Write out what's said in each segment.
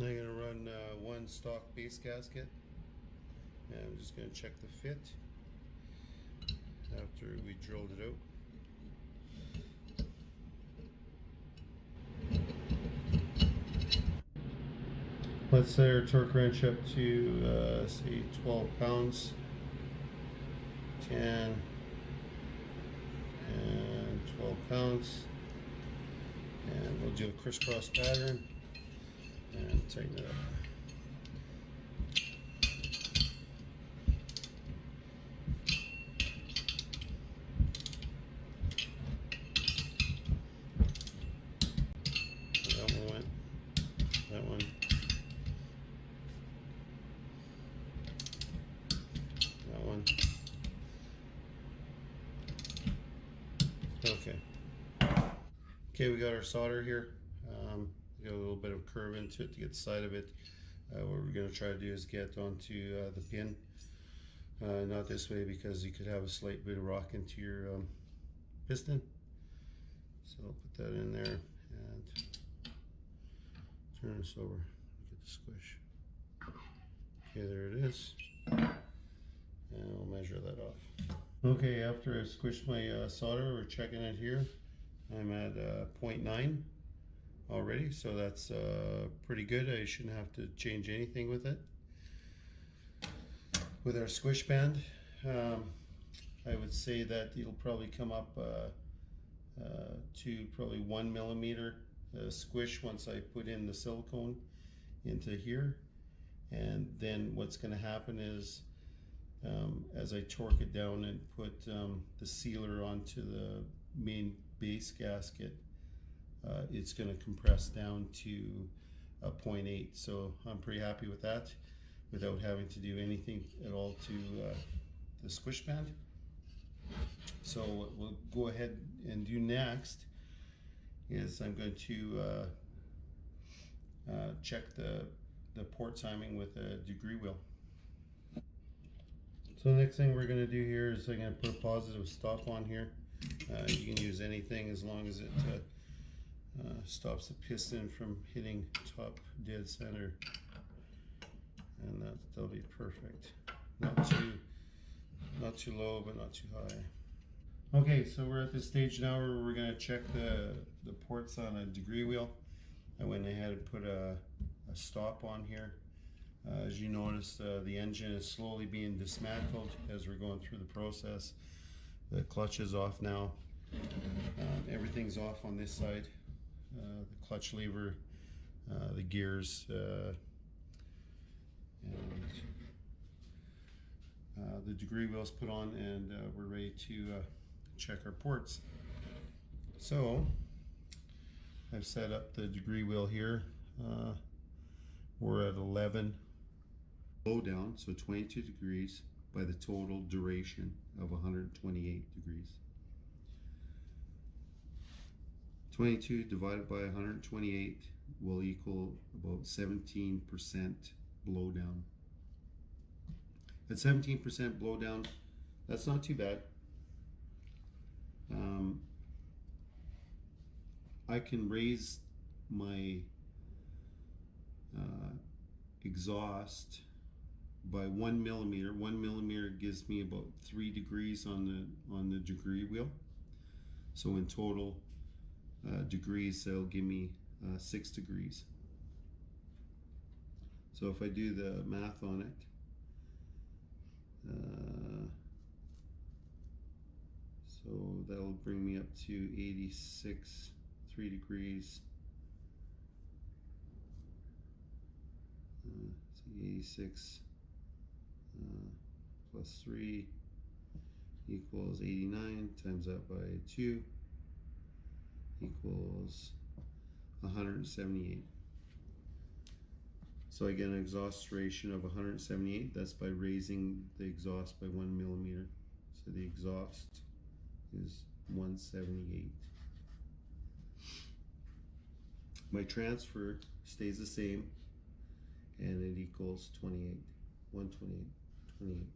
I'm going to run one stock base gasket, and I'm just going to check the fit after we drilled it out. Let's set our torque wrench up to say 12 pounds, 10 and 12 pounds, and we'll do a crisscross pattern and tighten it up. That one went, that one, that one. Okay, we got our solder here. We got a little bit of curve into it to get the side of it. What we're going to try to do is get onto the pin. Not this way, because you could have a slight bit of rock into your piston. So I'll put that in there and turn this over. Get the squish. Okay, there it is. And we'll measure that off. Okay, after I squished my solder, we're checking it here. I'm at 0.9 already, so that's pretty good. I shouldn't have to change anything with it. With our squish band, I would say that it'll probably come up to probably 1 millimeter squish once I put in the silicone into here. And then what's going to happen is as I torque it down and put the sealer onto the main base gasket, it's going to compress down to a 0.8. So I'm pretty happy with that without having to do anything at all to the squish band. So what we'll go ahead and do next is I'm going to check the port timing with a degree wheel. So the next thing we're going to do here is I'm going to put a positive stop on here. You can use anything as long as it stops the piston from hitting top dead center, and that'll be perfect. Not too low, but not too high. Okay, so we're at this stage now where we're going to check the ports on a degree wheel. I went ahead and put a stop on here. As you notice, the engine is slowly being dismantled as we're going through the process. The clutch is off now. Everything's off on this side. The clutch lever, the gears, and the degree wheel's put on, and we're ready to check our ports. So I've set up the degree wheel here. We're at 11 blow down, so 22 degrees by the total duration of 128 degrees. 22 divided by 128 will equal about 17% blow down. At 17% blow down, that's not too bad. I can raise my exhaust by 1 millimeter. 1 millimeter gives me about 3 degrees on the degree wheel. So in total degrees, that'll give me 6 degrees. So if I do the math on it, so that'll bring me up to 86, 3 degrees. 86 plus 3 equals 89, times that by 2 equals 178. So I get an exhaust duration of 178. That's by raising the exhaust by 1 millimeter. So the exhaust is 178. My transfer stays the same, and it equals 28, 128, 28.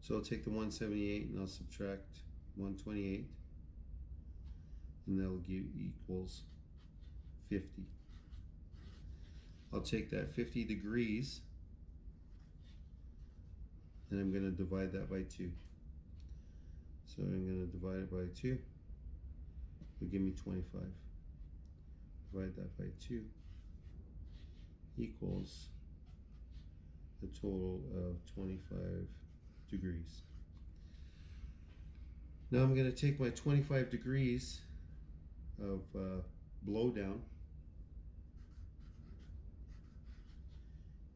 So I'll take the 178 and I'll subtract 128, and that'll give equals 50. I'll take that 50 degrees and I'm going to divide that by 2. So I'm going to divide it by 2. It'll give me 25. Divide that by 2 equals a total of 25 degrees. Now I'm going to take my 25 degrees of blow down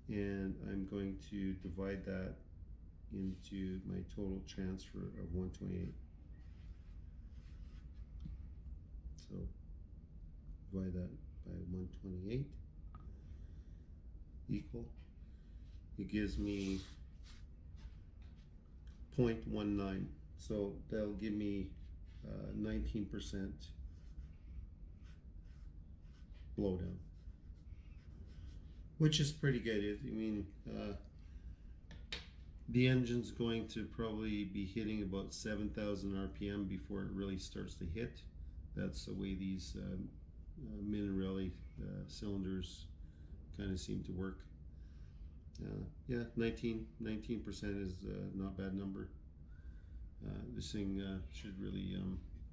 and I'm going to divide that into my total transfer of 128. So divide that by 128 equal. It gives me 0.19. So that'll give me 19% blowdown, which is pretty good. I mean, the engine's going to probably be hitting about 7,000 RPM before it really starts to hit. That's the way these Minarelli cylinders kind of seem to work. Yeah, 19% is not a bad number. This thing should really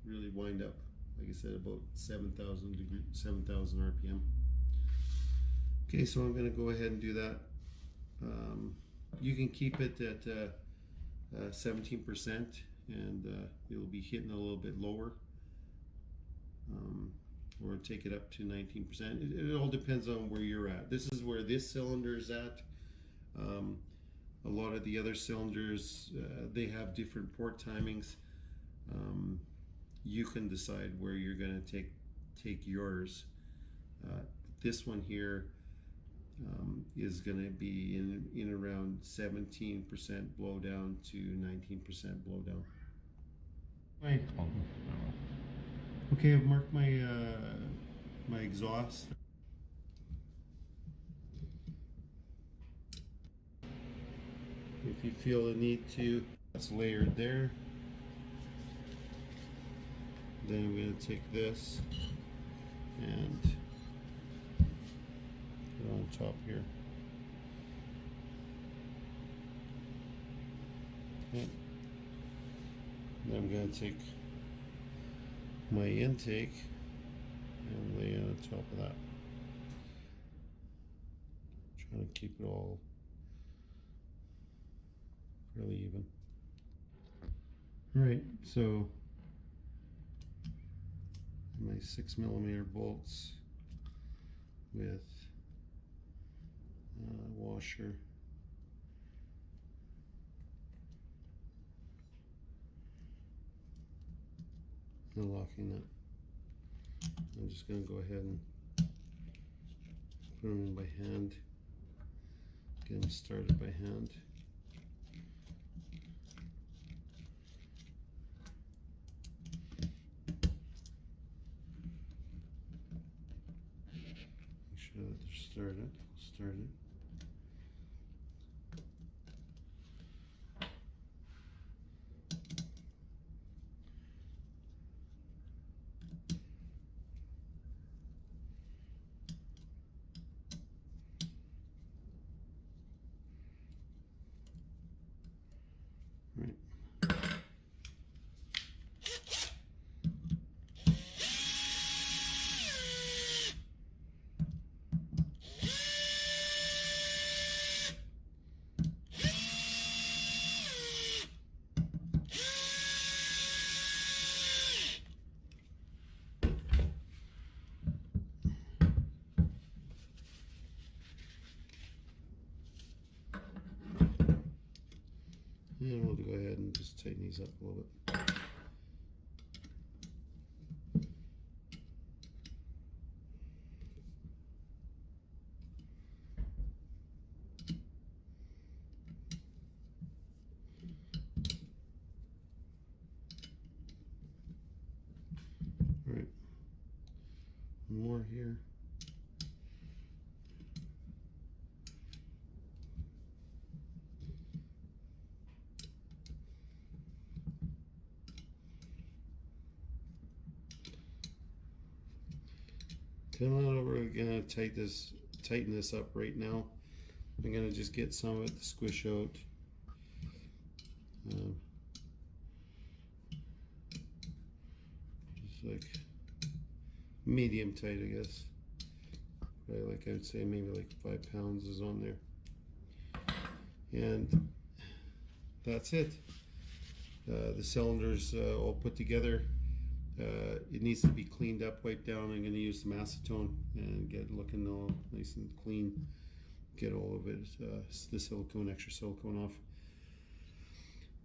really wind up, like I said, about 7,000 RPM. Okay, so I'm going to go ahead and do that. You can keep it at 17% and it'll be hitting a little bit lower, or take it up to 19%. It all depends on where you're at. This is where this cylinder is at. A lot of the other cylinders, they have different port timings. You can decide where you're going to take yours. This one here is going to be in around 17% blowdown to 19% blowdown. Right. Okay, I've marked my my exhaust. If you feel the need to, that's layered there. Then I'm going to take this and put it on top here. Okay. Then I'm going to take my intake and lay it on top of that. Trying to keep it all really even. All right, so my 6mm bolts with washer. And locking that. I'm just going to go ahead and put them in by hand. Get them started by hand. Make sure that they're started. Right. And we'll go ahead and just tighten these up a little bit. All right, one more here. Come on over, we're gonna tighten tighten this up right now. I'm going to just get some of it to squish out. Just like medium tight, I guess. Right, like I would say maybe like 5 pounds is on there. And that's it. The cylinders all put together. It needs to be cleaned up, wiped down. I'm going to use some acetone and get it looking all nice and clean. Get all of it, the silicone, extra silicone off.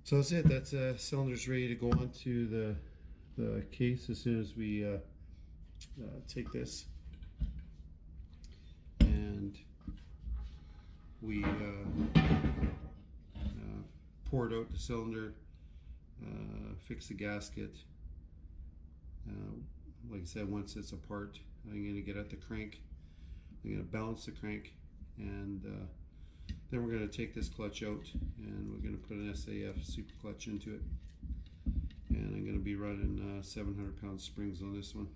So that's it. That's cylinders ready to go onto the case as soon as we take this and we pour it out the cylinder, fix the gasket. Like I said, once it's apart, I'm going to get at the crank. I'm going to balance the crank, and then we're going to take this clutch out and we're going to put an SAF super clutch into it. And I'm going to be running 700-pound springs on this one.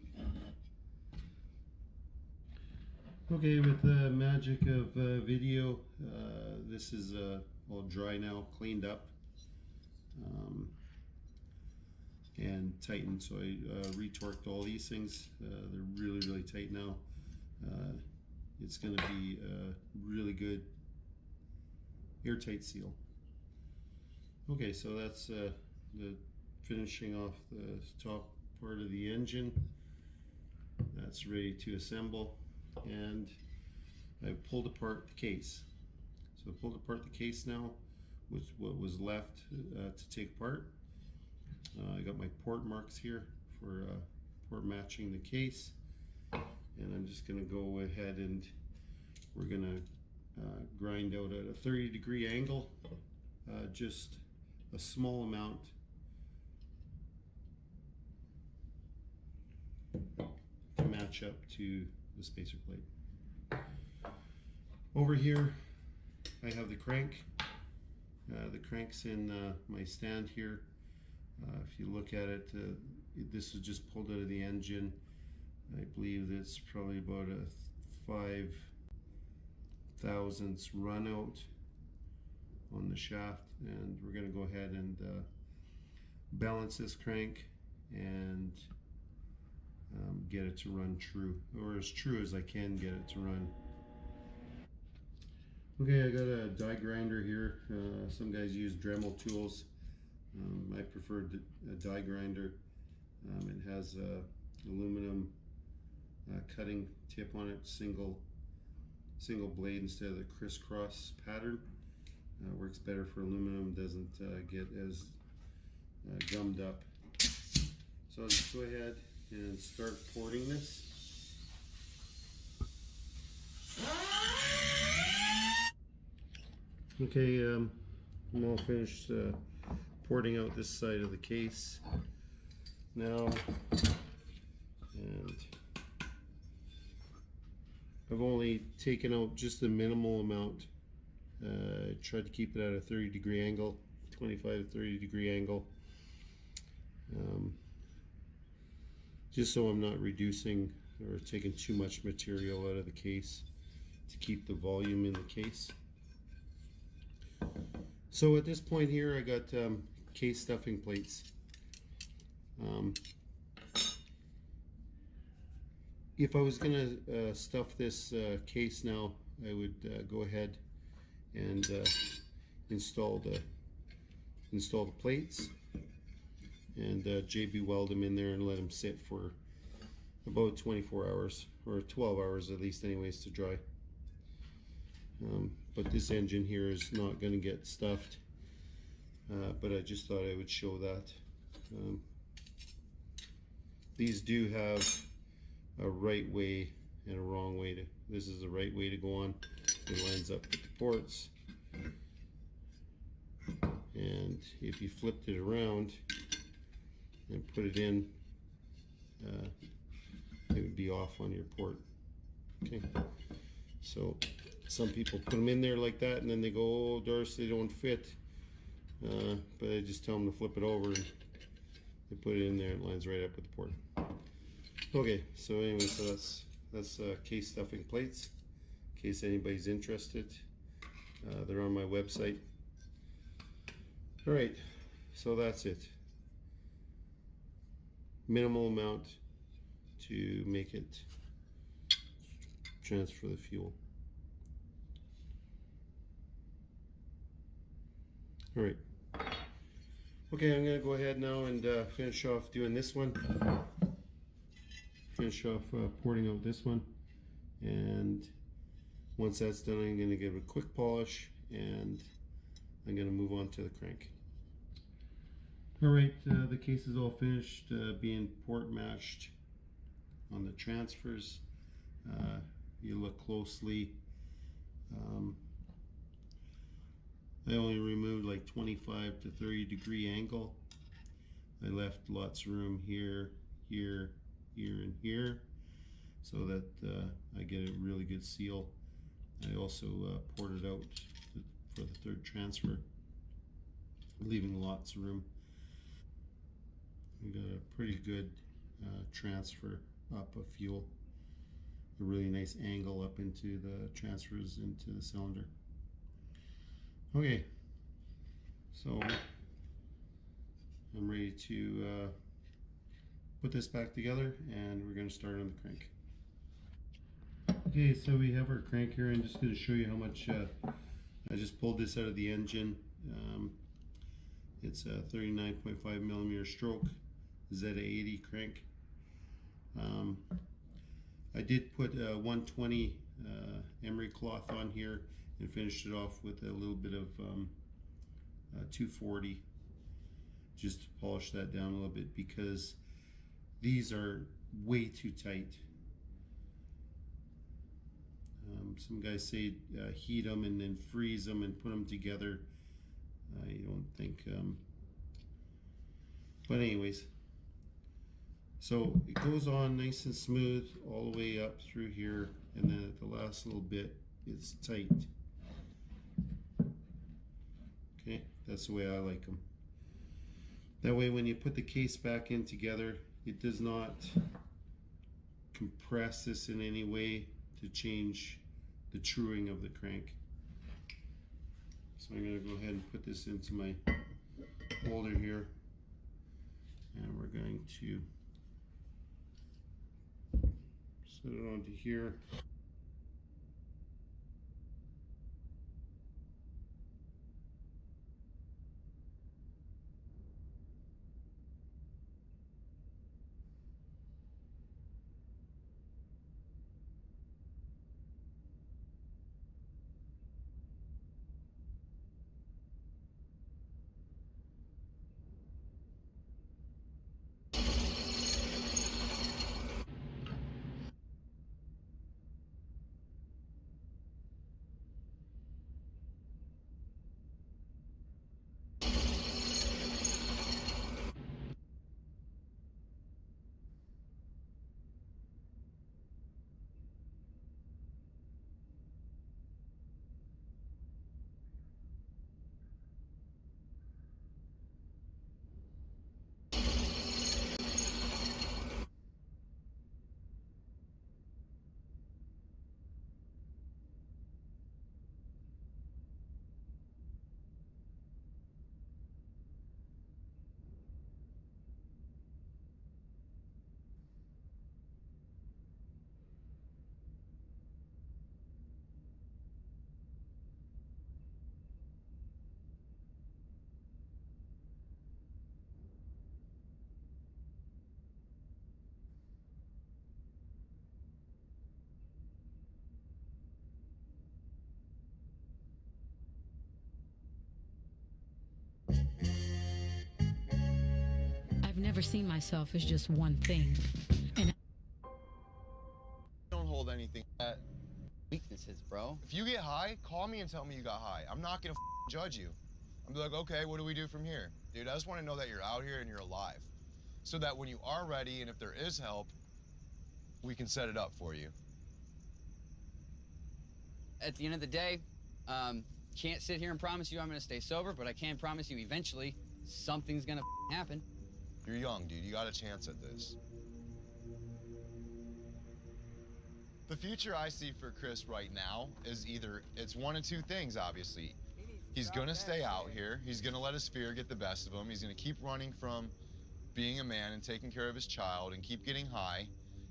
Okay, with the magic of video, this is all dry now, cleaned up, and tightened. So I retorqued all these things. They're really, really tight now. It's going to be a really good airtight seal. Okay, so that's the finishing off the top part of the engine. That's ready to assemble, and I pulled apart the case. So I pulled apart the case now with what was left to take apart. I got my port marks here for port matching the case, and I'm just going to go ahead and we're going to grind out at a 30-degree angle, just a small amount to match up to the spacer plate. Over here I have the crank. The crank's in my stand here. If you look at it, this is just pulled out of the engine. I believe that's probably about a 5/1000th run out on the shaft, and we're going to go ahead and balance this crank and get it to run true, or as true as I can get it to run. Okay, I got a die grinder here. Some guys use Dremel tools. I prefer a die grinder. It has a aluminum cutting tip on it, single blade instead of the crisscross pattern. Works better for aluminum, doesn't get as gummed up. So let's go ahead and start porting this. Okay, I'm all finished porting out this side of the case now, and I've only taken out just a minimal amount. Tried to keep it at a 30-degree angle, 25 to 30-degree angle, just so I'm not reducing or taking too much material out of the case, to keep the volume in the case. So at this point here, I got case stuffing plates. If I was going to stuff this case now, I would go ahead and install the plates and JB weld them in there and let them sit for about 24 hours or 12 hours at least, anyways, to dry. But this engine here is not going to get stuffed, but I just thought I would show that. These do have a right way and a wrong way to. This is the right way to go on. It lines up with the ports, and if you flipped it around and put it in, it would be off on your port. Okay, so some people put them in there like that, and then they go, "Oh, Doris, they don't fit." But I just tell them to flip it over, and they put it in there. It lines right up with the port. Okay, so anyway, so that's case stuffing plates, in case anybody's interested. They're on my website. All right, so that's it. Minimal amount to make it transfer the fuel. All right. Okay, I'm gonna go ahead now and finish off doing this one. Finish off porting out this one, and once that's done, I'm gonna give it a quick polish, and I'm gonna move on to the crank. All right, the case is all finished, being port matched on the transfers. You look closely. I only removed like 25 to 30 degree angle. I left lots of room here, here, here, and here, so that I get a really good seal. I also poured it out for the third transfer, leaving lots of room. We got a pretty good transfer up of fuel, a really nice angle up into the transfers into the cylinder. Okay, so I'm ready to put this back together, and we're going to start on the crank. Okay, so we have our crank here. I'm just going to show you how much I just pulled this out of the engine. It's a 39.5 millimeter stroke Z80 crank. I did put 120 emery cloth on here and finished it off with a little bit of 240, just to polish that down a little bit, because these are way too tight. Some guys say heat them and then freeze them and put them together. I don't think, but anyways, so it goes on nice and smooth all the way up through here, and then at the last little bit it's tight. Okay, that's the way I like them. That way when you put the case back in together, it does not compress this in any way to change the truing of the crank. So I'm going to go ahead and put this into my holder here, and we're going to set it onto here. I've never seen myself as just one thing. And don't hold anything. Weaknesses, bro. If you get high, call me and tell me you got high. I'm not gonna judge you. I'm like, okay, what do we do from here? Dude, I just want to know that you're out here and you're alive. So that when you are ready and if there is help, we can set it up for you. At the end of the day, can't sit here and promise you I'm gonna stay sober, but I can promise you eventually something's gonna happen. You're young, dude. You got a chance at this. The future I see for Chris right now is either, it's one of two things, obviously. He's gonna stay out here. He's gonna let his fear get the best of him. He's gonna keep running from being a man and taking care of his child and keep getting high.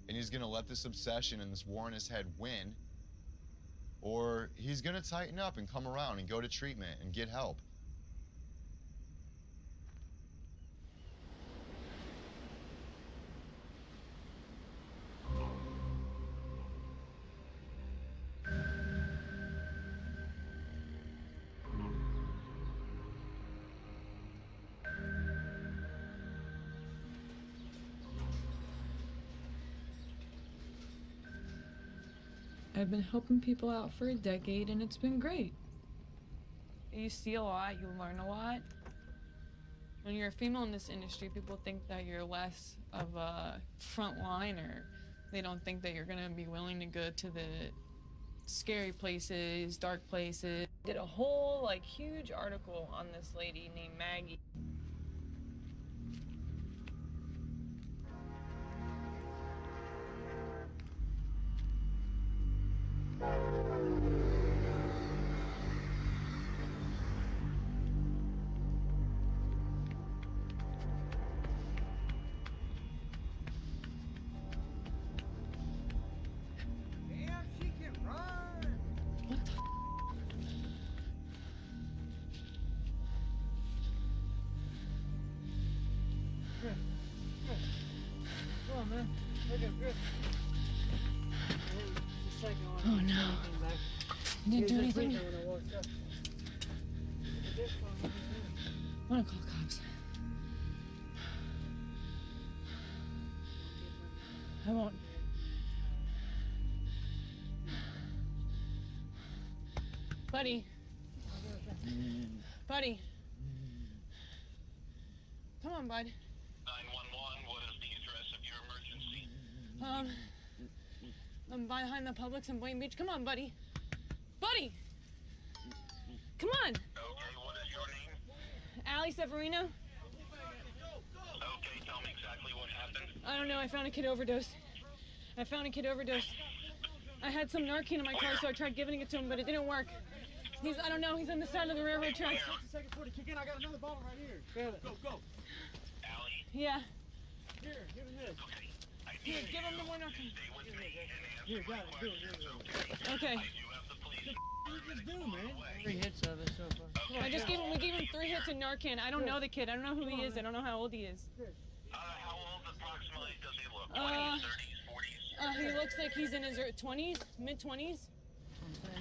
And he's gonna let this obsession and this war in his head win. Or he's gonna tighten up and come around and go to treatment and get help. I've been helping people out for a decade and it's been great. You see a lot, you learn a lot. When you're a female in this industry, people think that you're less of a front liner. They don't think that you're gonna be willing to go to the scary places, dark places. Did a whole huge article on this lady named Maggie. Oh no. You didn't do anything? I want to call cops. I won't. Buddy. Buddy. Come on, bud. 911, what is the address of your emergency? I'm behind the Publix in Boynton Beach. Come on, buddy. Buddy! Come on! Okay, what is your name? Allie Severino. Okay, tell me exactly what happened. I don't know, I found a kid overdose. I had some Narcan in my car, so I tried giving it to him, but it didn't work. I don't know, he's on the side of the railroad tracks. Second 40, kick in, I got another bottle right here. Go, go. Allie? Yeah. Here, give him this. Okay. I need Here, give him the one you Narcan. to stay with me and answer Here, my got it, do it, questions, do it. Okay. I do have the police. What you do, man? 3 hits of it so far. We gave him 3 hits of Narcan. I don't know the kid. I don't know who he is. I don't know how old he is. How old approximately does he look? 20s, 30s, 40s? He looks like he's in his 20s, mid-20s. I'm saying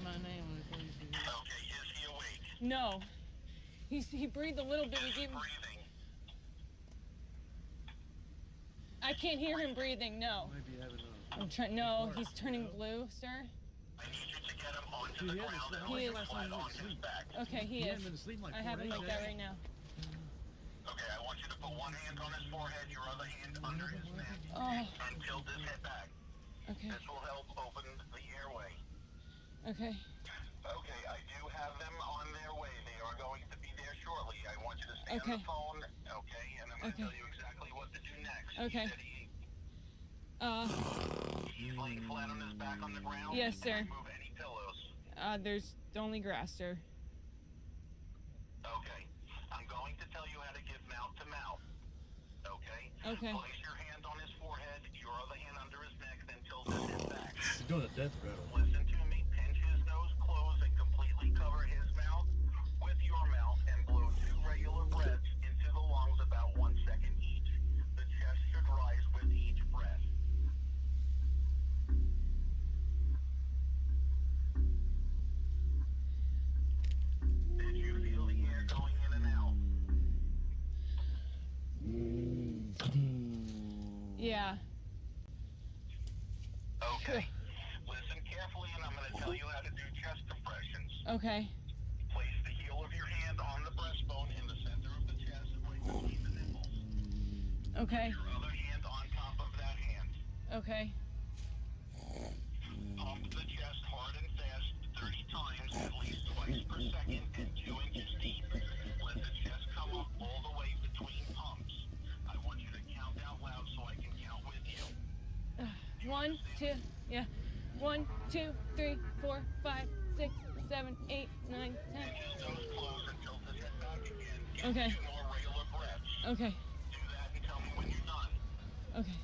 my name when it comes to you. Okay, is he awake? No. He breathed a little bit. We Is he gave him. breathing? I can't hear him breathing. No. Maybe you have it on. I'm trying. No, he's turning blue, sir. I need you to get him onto the He ground and He lay is. him flat on his back. Okay, he He is. hasn't been asleep in like I 4 have him days, like that has he? right now. Okay, I want you to put one hand on his forehead, your other hand under his neck, Oh. and tilt his head back. Okay. This will help open the airway. Okay. Okay, I do have them on their way. They are going to be there shortly. I want you to stay on Okay. the phone, okay? And I'm going to Okay. tell you exactly what to do next. Okay. He's laying flat on his back on the ground. Yes, sir. Don't remove any pillows. There's only grass, sir. Okay. I'm going to tell you how to give mouth to mouth. Okay? Okay. Place your hand on his forehead, your other hand under his neck, then tilt his head back. He's doing a death rattle. Listen to me. Pinch his nose closed and completely cover his mouth with your mouth and blow 2 regular breaths into the lungs about 1 second each. The chest should rise with each breath. Did you feel the air going in and out? Yeah. Okay. Listen carefully and I'm going to tell you how to do chest compressions. Okay. Place the heel of your hand on the breastbone in the center of the chest right between the nipples. Okay. Your other hand on top of that hand. Okay. Pump the chest hard and fast 30 times, at least twice per second, and 2 inches deep. Let the chest come up all the way between pumps. I want you to count out loud so I can count with you. 1, 2, yeah. 1, 2, 3, 4, 5, 6, 7, 8, 9, 10. Those close until the head back again. Okay. 2 more regular breaths. Okay. Do that and tell me when you're done. Okay.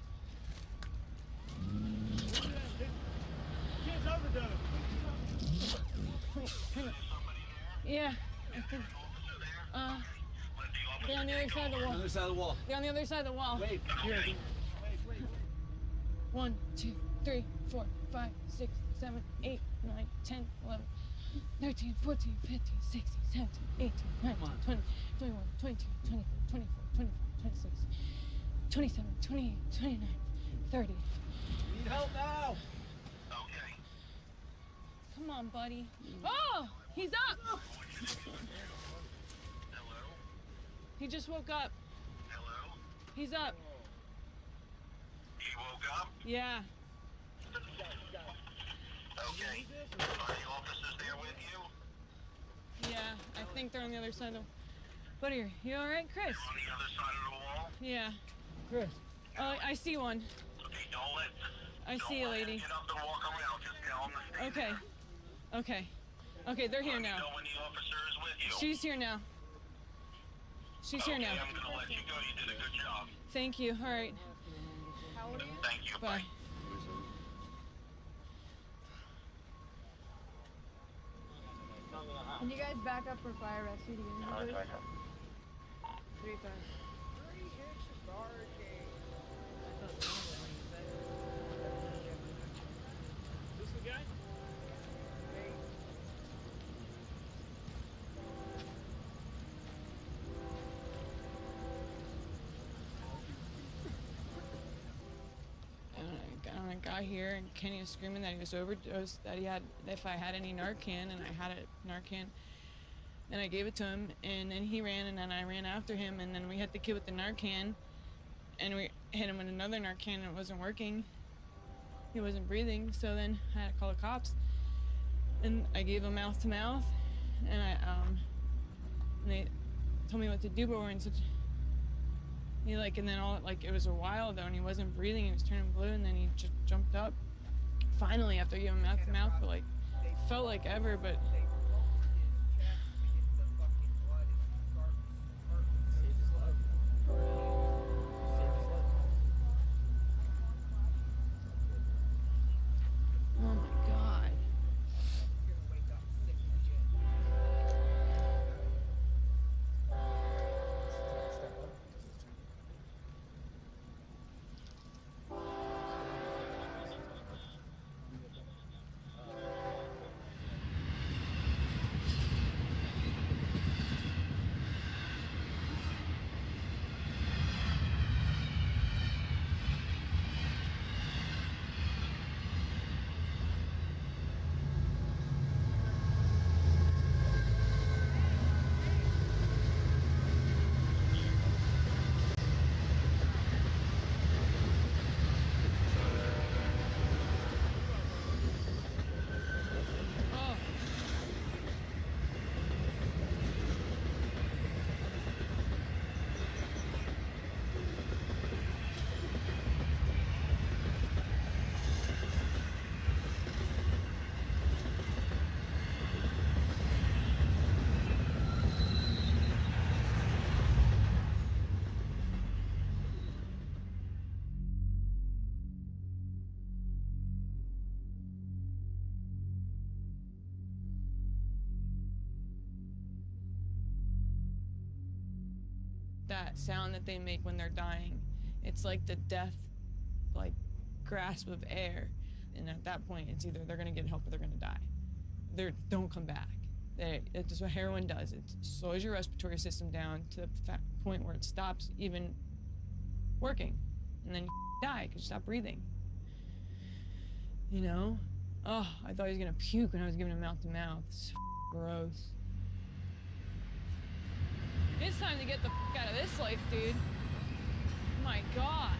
Kid's overdosed. Hang on. Yeah. I think, they're on the other side of the wall. Other side of the wall. They're on the other side of the wall. Wait, here. Wait. 1, 2, 3, 4, 5, 6, 7, 8, 9, 10, 11, 13, 14, 15, 16, 17, 18, 19, 20, 21, 22, 23, 24, 25, 26, 27, 28, 29, 30. Need help now. Okay. Come on, buddy. Oh, he's up. Hello? He just woke up. Hello? He's up. He woke up? Yeah. Okay. Are the officers there with you? Yeah, I think they're on the other side of the... Buddy, you all right, Chris? On the other side of the wall? Yeah. Chris. Oh, I see one. Okay, don't let... I see you, lady. Get up and walk around. Just tell them to stay Okay. there. Okay. Okay, they're here Let me now. know when the officer is with you. She's here now. She's here Okay, now. I'm gonna let you go. You did a good job. Thank you. All right. Thank you. Bye. Can you guys back up for fire rescue to get me, please? 3 times. This the guy? And I got here, and Kenny was screaming that he was overdosed, that he had, if I had any Narcan, and I had a Narcan. And I gave it to him, and then he ran, and then I ran after him, and then we hit the kid with the Narcan, and we hit him with another Narcan, and it wasn't working. He wasn't breathing, so then I had to call the cops. And I gave him mouth to mouth, and and they told me what to do, but we're in such, and then it was a while though, and he wasn't breathing, he was turning blue, and then he just jumped up. Finally, after giving him mouth to mouth, for felt like ever, but oh my God. Oh. That sound that they make when they're dying, it's like the death, grasp of air. And at that point, it's either they're gonna get help or they're gonna die. Don't come back. It's just what heroin does. It slows your respiratory system down to the point where it stops even working. And then you die because you stop breathing. You know? Oh, I thought he was gonna puke when I was giving him mouth to mouth. It's gross. It's time to get the out of this life, dude. My God.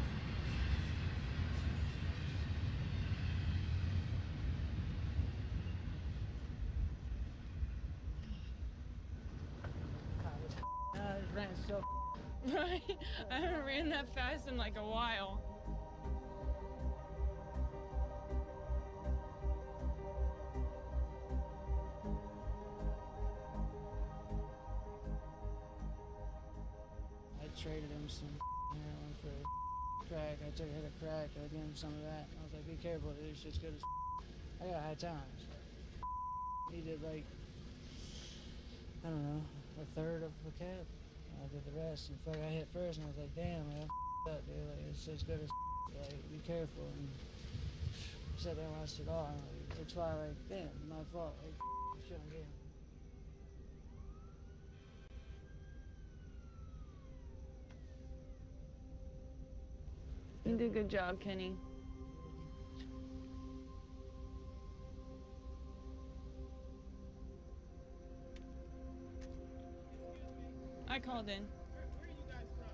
I ran so. Right? I haven't ran that fast in a while. traded him some heroin for crack. I took a hit of crack. I gave him some of that. I was like, be careful, dude. This shit's good as I got high times. He did like, I don't know, a third of the cap. I did the rest. And fuck, I hit first, and I was like, damn, man, up, dude. Like, it's just good as like, be careful. And he sat there and watched it all. And, like, that's why, like, damn, my fault. Like, shit on game. You did a good job, Kenny. I called in. Where are you guys from?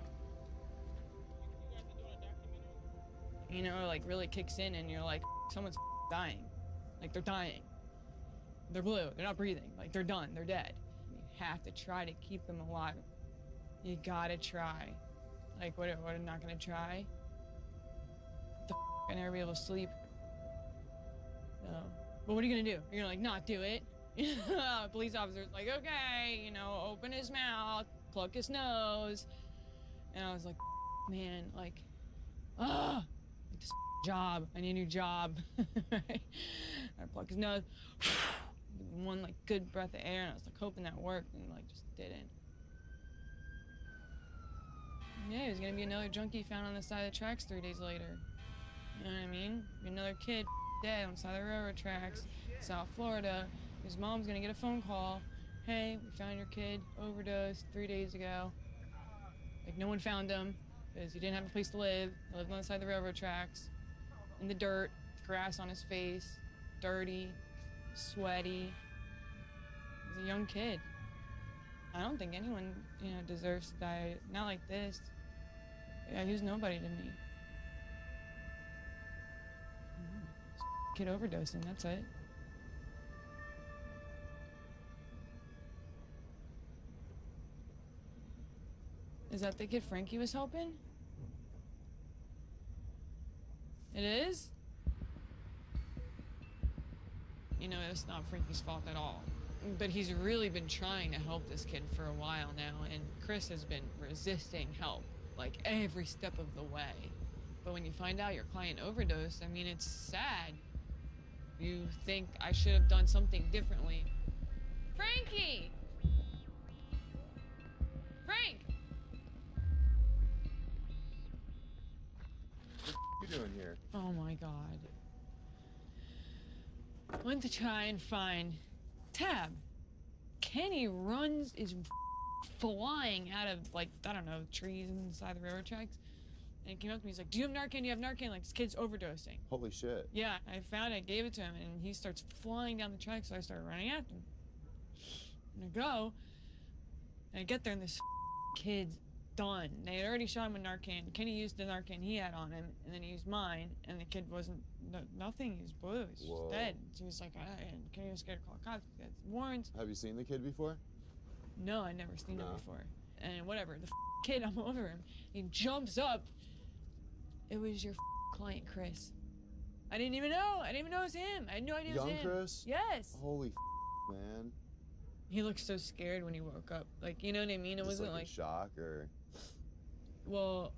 You guys are doing a documentary? You know, like really kicks in and you're like, someone's dying. Like they're dying. They're blue, they're not breathing. Like they're done, they're dead. You have to try to keep them alive. You gotta try. Like what I'm not gonna try? I never be able to sleep. No. But what are you gonna do? You're gonna like not do it? Police officer's like, okay, you know, open his mouth, pluck his nose. And I was like, man, like, like this job. I need a new job. I pluck his nose. One like good breath of air, and I was like hoping that worked, and like just didn't. Yeah, he was gonna be another junkie found on the side of the tracks 3 days later. You know what I mean? Another kid dead on the side of the railroad tracks, South Florida. His mom's gonna get a phone call. Hey, we found your kid overdosed 3 days ago. Like no one found him because he didn't have a place to live. He lived on the side of the railroad tracks, in the dirt, grass on his face, dirty, sweaty. He's a young kid. I don't think anyone, you know, deserves to die. Not like this. Yeah, he was nobody to me. Kid overdosing, that's it. Is that the kid Frankie was helping? It is? You know, it's not Frankie's fault at all. But he's really been trying to help this kid for a while now, and Chris has been resisting help, like every step of the way. But when you find out your client overdosed, I mean, it's sad. You think I should have done something differently. Frankie! Frank! What are you doing here? Oh my God. Went to try and find Tab. Kenny is flying out of, like, I don't know, trees inside the railroad tracks. And he came up to me, he's like, do you have Narcan? Do you have Narcan? Like, this kid's overdosing. Holy shit. Yeah, I found it, gave it to him, and he starts flying down the track, so I started running after him. And I go, and I get there, and this kid's done. They had already shot him with Narcan. Kenny used the Narcan he had on him, and then he used mine, and the kid wasn't, nothing, he was blue, he was just dead. So he was like, and Kenny was scared to call the cops, because warrants. Have you seen the kid before? No, I'd never seen him before. And whatever, the kid, I'm over him, he jumps up. It was your client, Chris. I didn't even know it was him. I had no idea it was him. Young Chris? Yes. Holy man. He looked so scared when he woke up. Like, you know what I mean? It Just wasn't like in shock or... Well,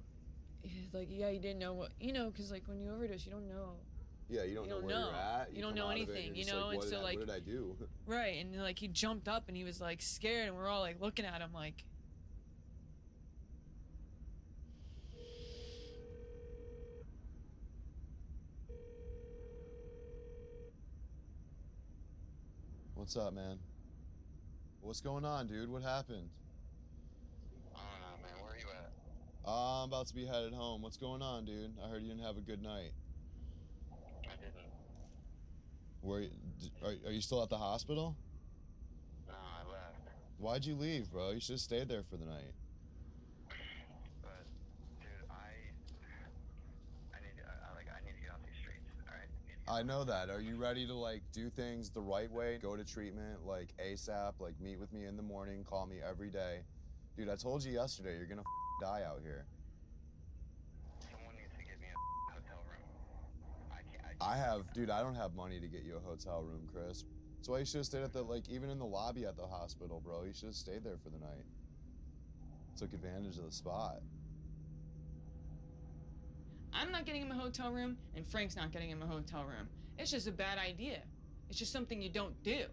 like, yeah, you didn't know what, you know, because like when you overdose, you don't know. Yeah, you don't know where you're at. You don't know anything, you know, and so like... What did I do? Right, and like he jumped up and he was like scared, and we're all like looking at him like... What's up, man? What's going on, dude? What happened? I don't know, man. Where are you at? I'm about to be headed home. What's going on, dude? I heard you didn't have a good night. I didn't. Are you still at the hospital? No, I left. Why'd you leave, bro? You should have stayed there for the night. But, dude, I need to get off these streets, alright? I know that. Are you ready to, like, do things the right way? Go to treatment, like, ASAP, like, meet with me in the morning, call me every day. Dude, I told you yesterday, you're gonna die out here. Someone needs to get me a hotel room. Dude, I don't have money to get you a hotel room, Chris. That's why you should have stayed at the, like, even in the lobby at the hospital, bro. You should have stayed there for the night. took advantage of the spot. I'm not getting him a hotel room, and Frank's not getting him a hotel room. It's just a bad idea. It's just something you don't do.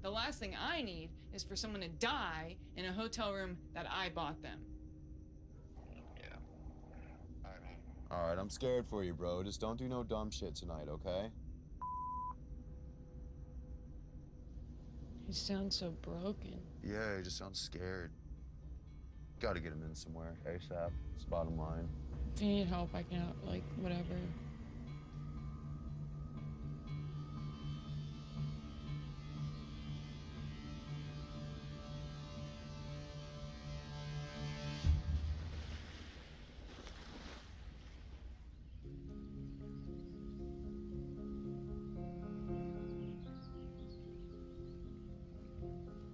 The last thing I need is for someone to die in a hotel room that I bought them. Yeah. All right, I'm scared for you, bro. Just don't do no dumb shit tonight, okay? He sounds so broken. Yeah, he just sounds scared. Gotta get him in somewhere ASAP. It's the bottom line. If you need help, I can help, like, whatever.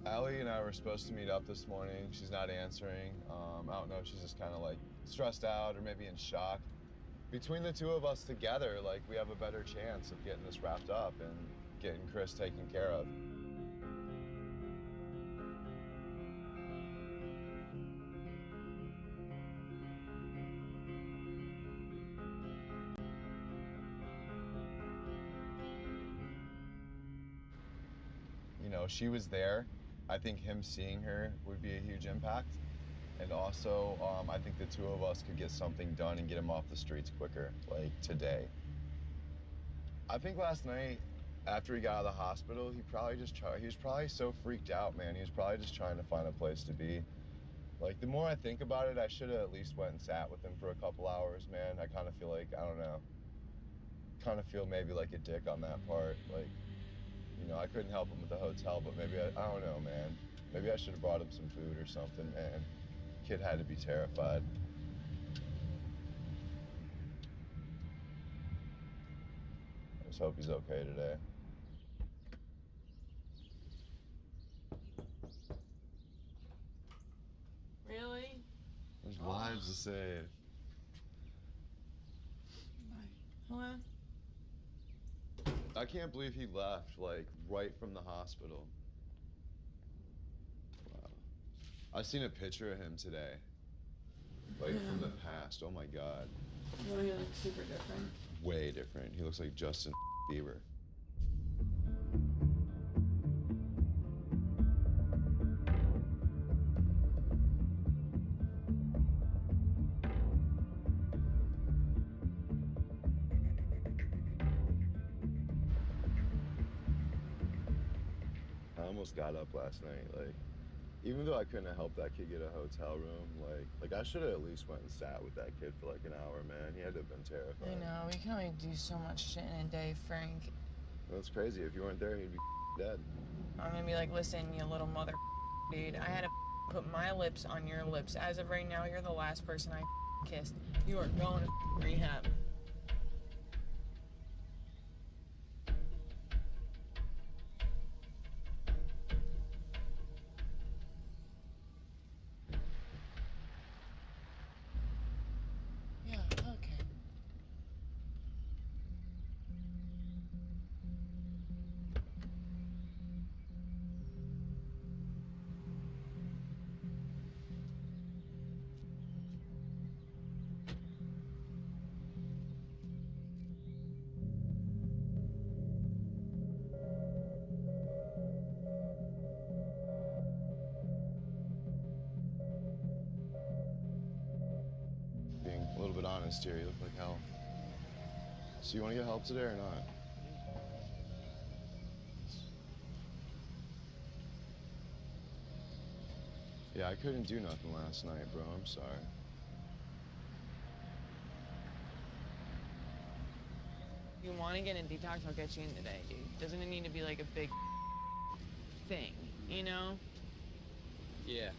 Allie and I were supposed to meet up this morning. She's not answering. I don't know if she's just kind of like stressed out or maybe in shock. Between the two of us together, like, we have a better chance of getting this wrapped up and getting Chris taken care of. You know, she was there. I think him seeing her would be a huge impact. And also, I think the two of us could get something done and get him off the streets quicker, like today. I think last night, after he got out of the hospital, he was probably so freaked out, man. He was probably just trying to find a place to be. Like, the more I think about it, I should have at least went and sat with him for a couple hours, man. I kind of feel like, I don't know, kind of feel maybe like a dick on that part. Like, you know, I couldn't help him with the hotel, but maybe, I don't know, man. Maybe I should have brought him some food or something, man. Kid had to be terrified. I just hope he's okay today. Really? There's lives to save. Hello? I can't believe he left, like, right from the hospital. Wow. I seen a picture of him today. Like, from the past. Oh my God. Really, like, super different. Way different. He looks like Justin Bieber. I almost got up last night, like, even though I couldn't have helped that kid get a hotel room, like I should have at least went and sat with that kid for like an hour, man. He had to have been terrified. I know, we can only do so much shit in a day, Frank. That's crazy. If you weren't there, he'd be dead. I'm gonna be like, listen, you little mother dude, I had to put my lips on your lips. As of right now, you're the last person I kissed. You are going to rehab. Yeah, okay. Being a little bit honest here, you look like hell. So you want to get help today or not? Yeah, I couldn't do nothing last night, bro. I'm sorry. You want to get in detox, I'll get you in today, dude. Doesn't it need to be like a big thing, you know? Yeah.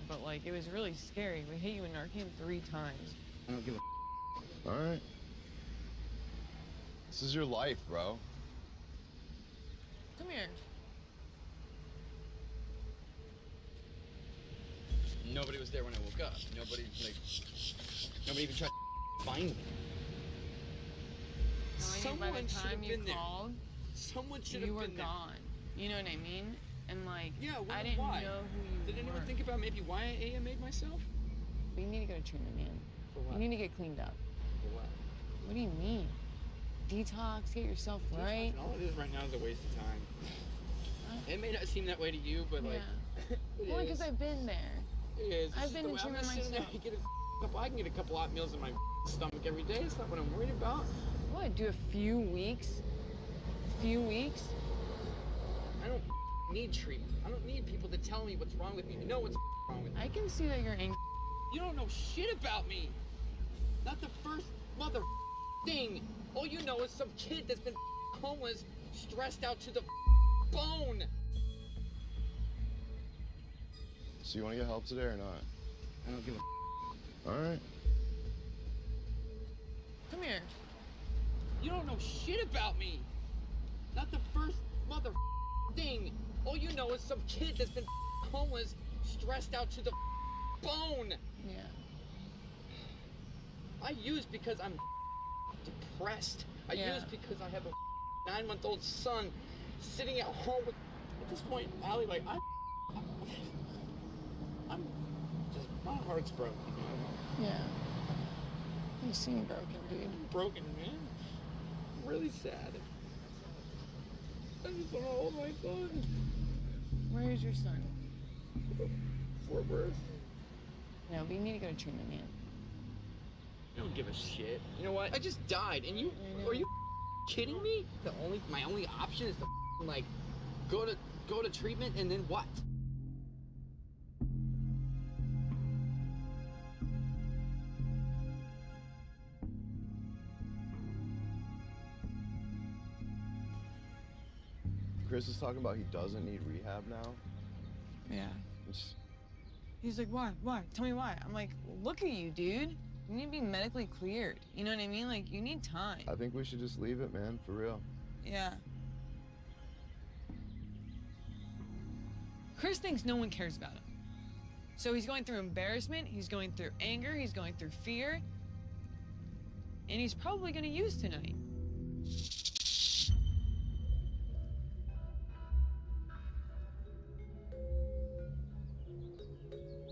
But like, it was really scary. We hit you in Narcan 3 times. I don't give a All right. This is your life, bro. Come here. Nobody was there when I woke up. Nobody even tried to find me. By the time you been there. called, Someone should you have were been there. gone. You know what I mean? And like, Yeah, I didn't why? know who you Did anyone were. think about maybe why I AMA'd myself? But you need to go to treatment, man. For what? You need to get cleaned up. For what? What do you mean? Detox, get yourself right. All it is right now is a waste of time. It may not seem that way to you, but like, it Well, is. because I've been there. It is. I've It's been the in way- I'm treatment not sitting there, myself. I can get a couple hot meals in my stomach every day. It's not what I'm worried about. What, do a few weeks? A few weeks? I don't need treatment. I don't need people to tell me what's wrong with me. You know what's wrong with me. I can see that you're angry. You don't know shit about me. Not the first mother thing. All you know is some kid that's been homeless, stressed out to the bone. So you want to get help today or not? I don't give a. All right. Come here. You don't know shit about me. Not the first mother thing. All you know is some kid that's been homeless, stressed out to the bone. Yeah. I use because I'm depressed. I Yeah. use because I have a 9-month-old son sitting at home with, at this point, Allie, like, I'm just, my heart's broken. Yeah. You seem broken, dude. I'm broken, man. I'm really sad. I just want to hold my son. Where's your son? Fort Worth. No, but you need to go to treatment, man. I don't give a shit. You know what? I just died, and you I know. are you kidding me? My only option is to like go to treatment, and then what? Chris is talking about he doesn't need rehab now. Yeah. It's, He's like, why? Why? Tell me why. I'm like, look at you, dude. You need to be medically cleared. You know what I mean? Like, you need time. I think we should just leave it, man, for real. Yeah. Chris thinks no one cares about him. So he's going through embarrassment, he's going through anger, he's going through fear. And he's probably gonna use tonight.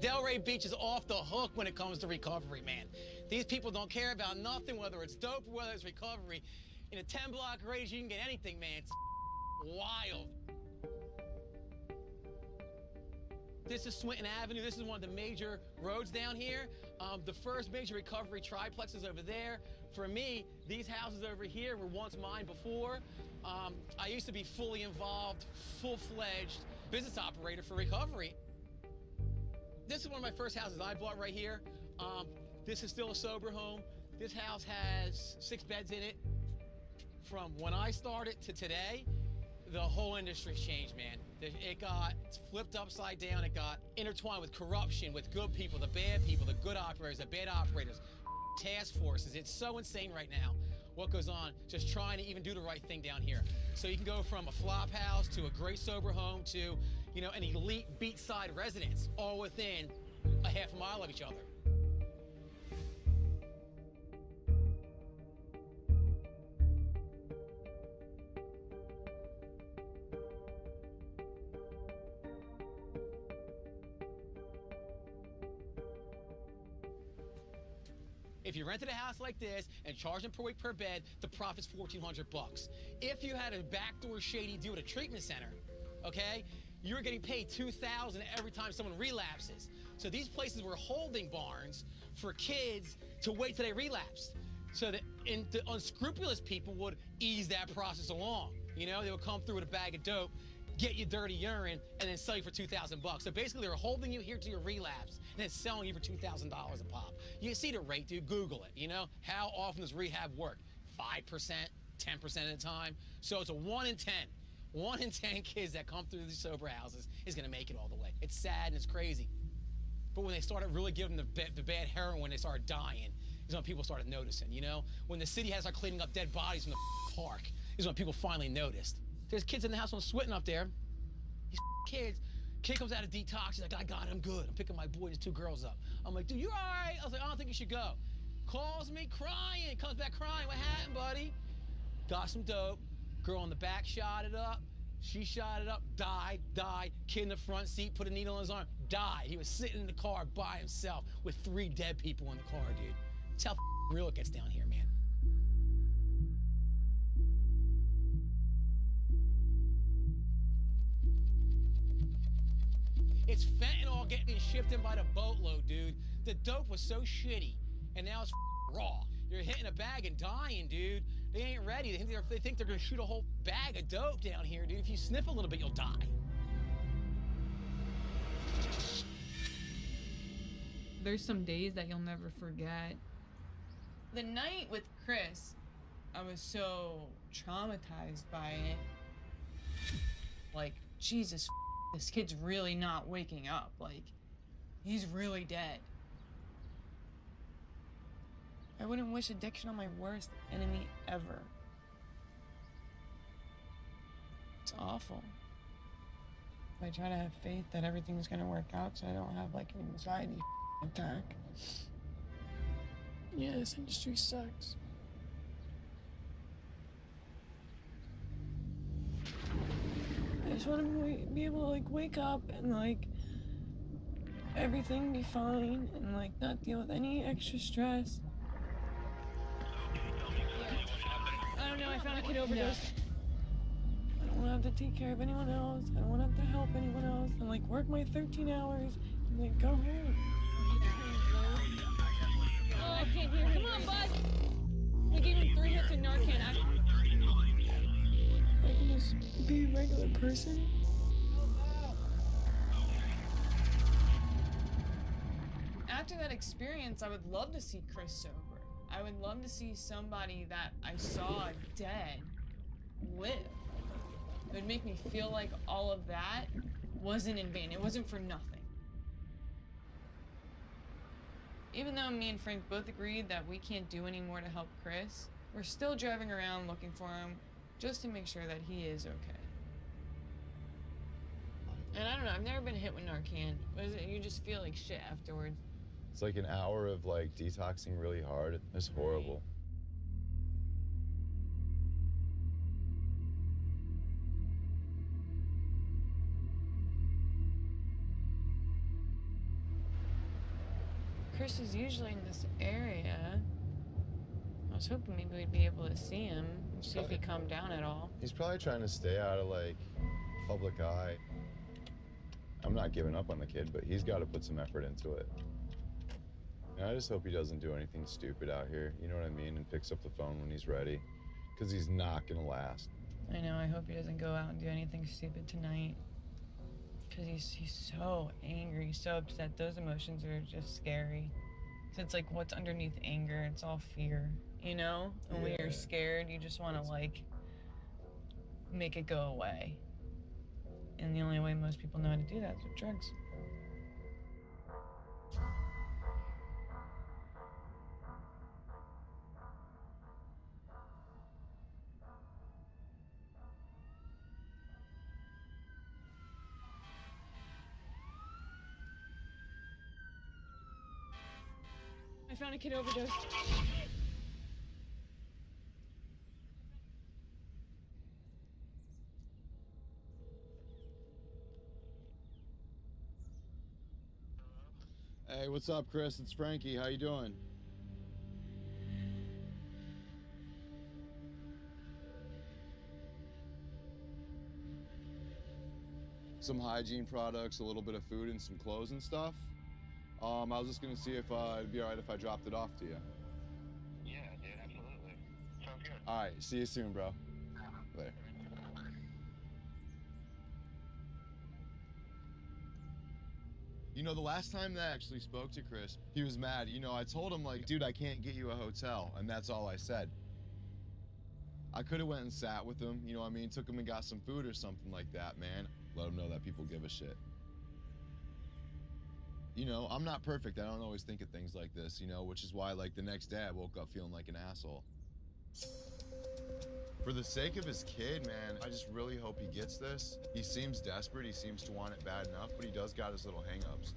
Delray Beach is off the hook when it comes to recovery, man. These people don't care about nothing, whether it's dope or whether it's recovery. In a 10-block radius, you can get anything, man. It's wild. This is Swinton Avenue. This is one of the major roads down here. The first major recovery triplex is over there. For me, these houses over here were once mine before. I used to be fully involved, full-fledged business operator for recovery. This is one of my first houses I bought right here. This is still a sober home. This house has 6 beds in it. From when I started to today, the whole industry's changed, man. It got flipped upside down. It got intertwined with corruption, with good people, the bad people, the good operators, the bad operators, task forces. It's so insane right now what goes on, just trying to even do the right thing down here. So you can go from a flop house to a great sober home to, you know, an elite beachside residence, all within a half a mile of each other. If you rented a house like this and charged them per week per bed, the profit's $1,400. If you had a backdoor shady deal at a treatment center, okay, you're getting paid $2,000 every time someone relapses. So these places were holding barns for kids to wait till they relapsed. So that the unscrupulous people would ease that process along. You know, they would come through with a bag of dope, get you dirty urine, and then sell you for $2,000. So basically, they were holding you here to your relapse and then selling you for $2,000 a pop. You see the rate, dude. Google it. You know, how often does rehab work? 5%, 10% of the time. So it's a 1 in 10. 1 in 10 kids that come through these sober houses is going to make it all the way. It's sad and it's crazy. But when they started really giving the bad heroin, when they started dying, is when people started noticing. You know, when the city has started cleaning up dead bodies from the park, is when people finally noticed. There's kids in the house on Swinton up there. These kids. Kid comes out of detox. He's like, I got it, I'm good. I'm picking my boy and his 2 girls up. I'm like, dude, you all right? I was like, I don't think you should go. Calls me crying. Comes back crying. What happened, buddy? Got some dope. Girl in the back shot it up. She shot it up, died. Kid in the front seat, put a needle in his arm, died. He was sitting in the car by himself with 3 dead people in the car, dude. That's how real it gets down here, man. It's fentanyl getting shipped in by the boatload, dude. The dope was so shitty, and now it's raw. You're hitting a bag and dying, dude. They ain't ready. They think they're gonna shoot a whole bag of dope down here, dude. If you sniff a little bit, you'll die. There's some days that you'll never forget. The night with Chris, I was so traumatized by it. Like, Jesus, this kid's really not waking up. Like, he's really dead. I wouldn't wish addiction on my worst enemy ever. It's awful. I try to have faith that everything's gonna work out so I don't have like an anxiety attack. Yeah, this industry sucks. I just want to be able to like wake up and like everything be fine and like not deal with any extra stress. I don't know, I found a kid overdose. I don't want to have to take care of anyone else. I don't want to have to help anyone else. And like work my 13 hours and like go home. Oh, I can't hear him. Come on, bud. I gave him 3 hits of Narcan. I can just be a regular person. After that experience, I would love to see Chris sober. I would love to see somebody that I saw dead live. It would make me feel like all of that wasn't in vain. It wasn't for nothing. Even though me and Frank both agreed that we can't do any more to help Chris, we're still driving around looking for him just to make sure that he is okay. And I don't know, I've never been hit with Narcan. What is it? You just feel like shit afterwards. It's like an hour of like detoxing really hard. It's horrible. Chris is usually in this area. I was hoping maybe we'd be able to see him, see if he calmed down at all. He's probably trying to stay out of like public eye. I'm not giving up on the kid, but he's got to put some effort into it. And I just hope he doesn't do anything stupid out here, you know what I mean? And picks up the phone when he's ready, because he's not gonna last. I know, I hope he doesn't go out and do anything stupid tonight. Because he's so angry, so upset. Those emotions are just scary. So it's like what's underneath anger, it's all fear, you know? And when you're scared, you just want to like make it go away. And the only way most people know how to do that is with drugs. I found a kid overdosed. Hey, what's up, Chris? It's Frankie. How you doing? Some hygiene products, a little bit of food, and some clothes and stuff. I was just gonna see if it'd be all right if I dropped it off to you. Yeah, dude, absolutely. Sounds good. All right, see you soon, bro. Later. You know, the last time that I actually spoke to Chris, he was mad. You know, I told him, like, dude, I can't get you a hotel, and that's all I said. I could have went and sat with him, you know what I mean? Took him and got some food or something like that, man. Let him know that people give a shit. You know, I'm not perfect. I don't always think of things like this, you know, which is why, like, the next day I woke up feeling like an asshole. For the sake of his kid, man, I just really hope he gets this. He seems desperate. He seems to want it bad enough, but he does got his little hang-ups.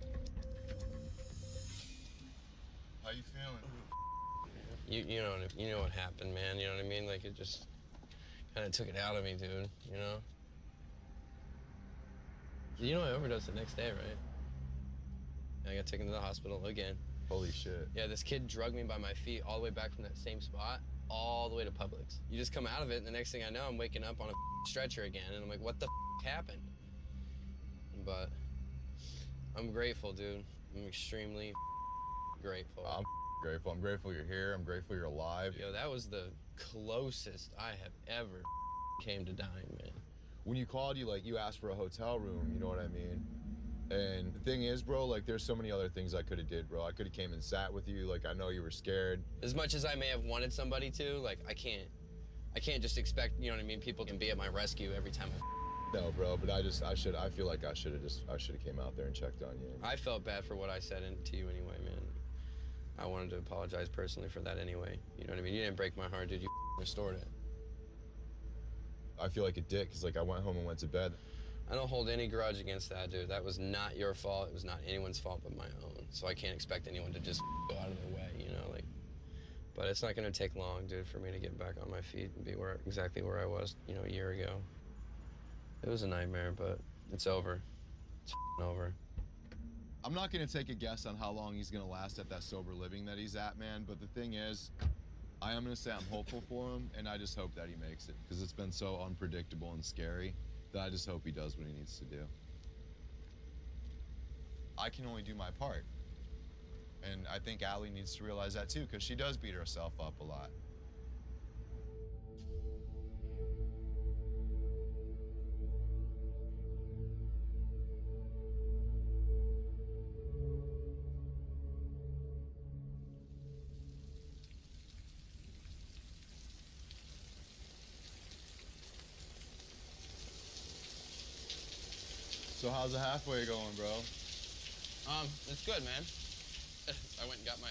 How you feeling? You know what happened, man. You know what I mean? Like, it just kind of took it out of me, dude, you know? You know I overdosed the next day, right? And I got taken to the hospital again. Holy shit. Yeah, this kid drugged me by my feet all the way back from that same spot, all the way to Publix. You just come out of it, and the next thing I know, I'm waking up on a stretcher again, and I'm like, what the happened? But I'm grateful, dude. I'm extremely grateful. I'm grateful. I'm grateful you're here. I'm grateful you're alive. Yo, that was the closest I have ever came to dying, man. When you called, you asked for a hotel room, you know what I mean? And the thing is, bro, like, there's so many other things I could have did, bro. I could have came and sat with you. Like, I know you were scared. As much as I may have wanted somebody to, like, I can't just expect, you know what I mean, people can be at my rescue every time No, bro, but I feel like I should have came out there and checked on you. I felt bad for what I said to you anyway, man. I wanted to apologize personally for that anyway. You know what I mean? You didn't break my heart, did you? Restored it. I feel like a dick, because, like, I went home and went to bed. I don't hold any grudge against that, dude. That was not your fault. It was not anyone's fault but my own. So I can't expect anyone to just go out of their way, you know, like. But it's not gonna take long, dude, for me to get back on my feet and be exactly where I was, you know, a year ago. It was a nightmare, but it's over. It's over. I'm not gonna take a guess on how long he's gonna last at that sober living that he's at, man. But the thing is, I am gonna say I'm hopeful for him, and I just hope that he makes it, because it's been so unpredictable and scary that I just hope he does what he needs to do. I can only do my part. And I think Allie needs to realize that too, because she does beat herself up a lot. So how's the halfway going, bro? It's good, man. I went and got my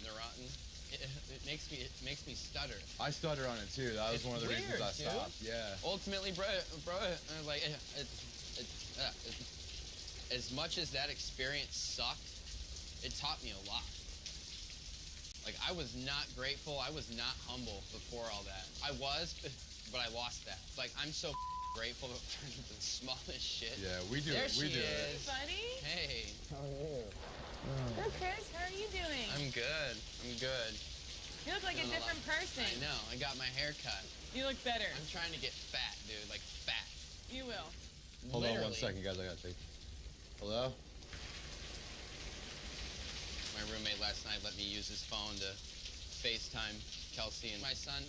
Neurontin. It makes me stutter. I stutter on it too. That was one of the reasons I stopped. Yeah. Ultimately, bro, like, as much as that experience sucked, it taught me a lot. Like, I was not grateful. I was not humble before all that. I was, but I lost that. Like, I'm so grateful for the smallest shit. Yeah, we do there it. We she do is. it. Buddy? Hey. Oh, yeah. Oh, Chris, how are you doing? I'm good. I'm good. You look like a different person. I know. I got my hair cut. You look better. I'm trying to get fat, dude. Like, fat. You will. Hold Literally. on 1 second, guys. I gotta take. Hello? My roommate last night let me use his phone to FaceTime Kelsey and my son.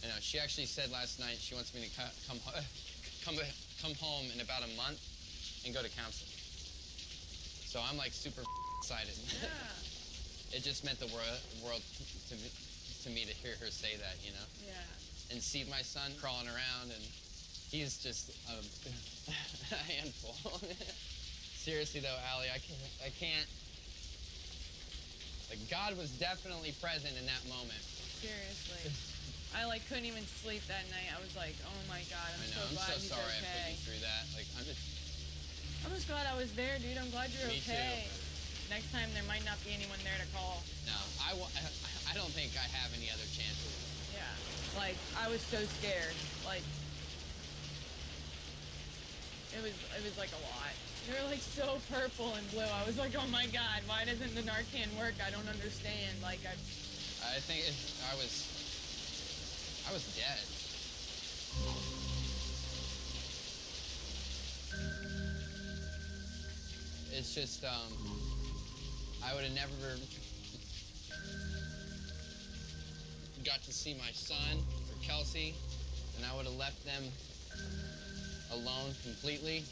You know, she actually said last night she wants me to come home in about a month and go to counseling. So I'm like super excited. Yeah. It just meant the world to me to hear her say that, you know? Yeah. And see my son crawling around, and he's just a handful. Seriously though, Allie, I can't. Like, God was definitely present in that moment. Seriously. I couldn't even sleep that night. I was like, oh my God, I'm so glad he's sorry I put okay. you through that. Like, I'm just glad I was there, dude. I'm glad you're Me okay. too. Next time there might not be anyone there to call. No, I don't think I have any other chances. Yeah. Like, I was so scared. Like, it was like a lot. They were like so purple and blue. I was like, oh my God, why doesn't the Narcan work? I don't understand. Like, I think I was dead. It's just, I would have never got to see my son or Kelsey, and I would have left them alone completely.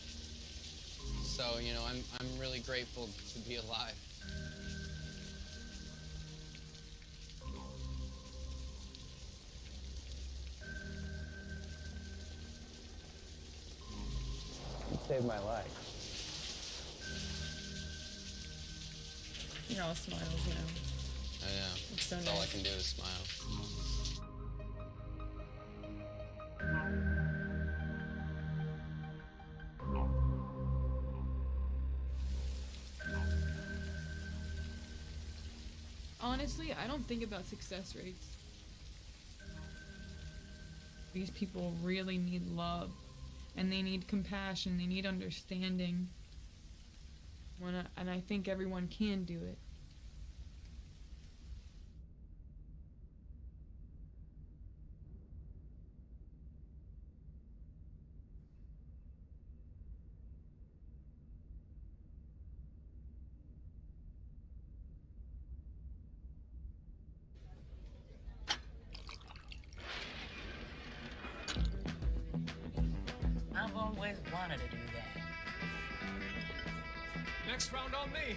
So, you know, I'm really grateful to be alive. You saved my life. you're all smiles now. I know. It's so That's all I nice. can do is smile. Honestly, I don't think about success rates. These people really need love. and they need compassion, they need understanding. And I think everyone can do it. I've always wanted to do that. Next round on me.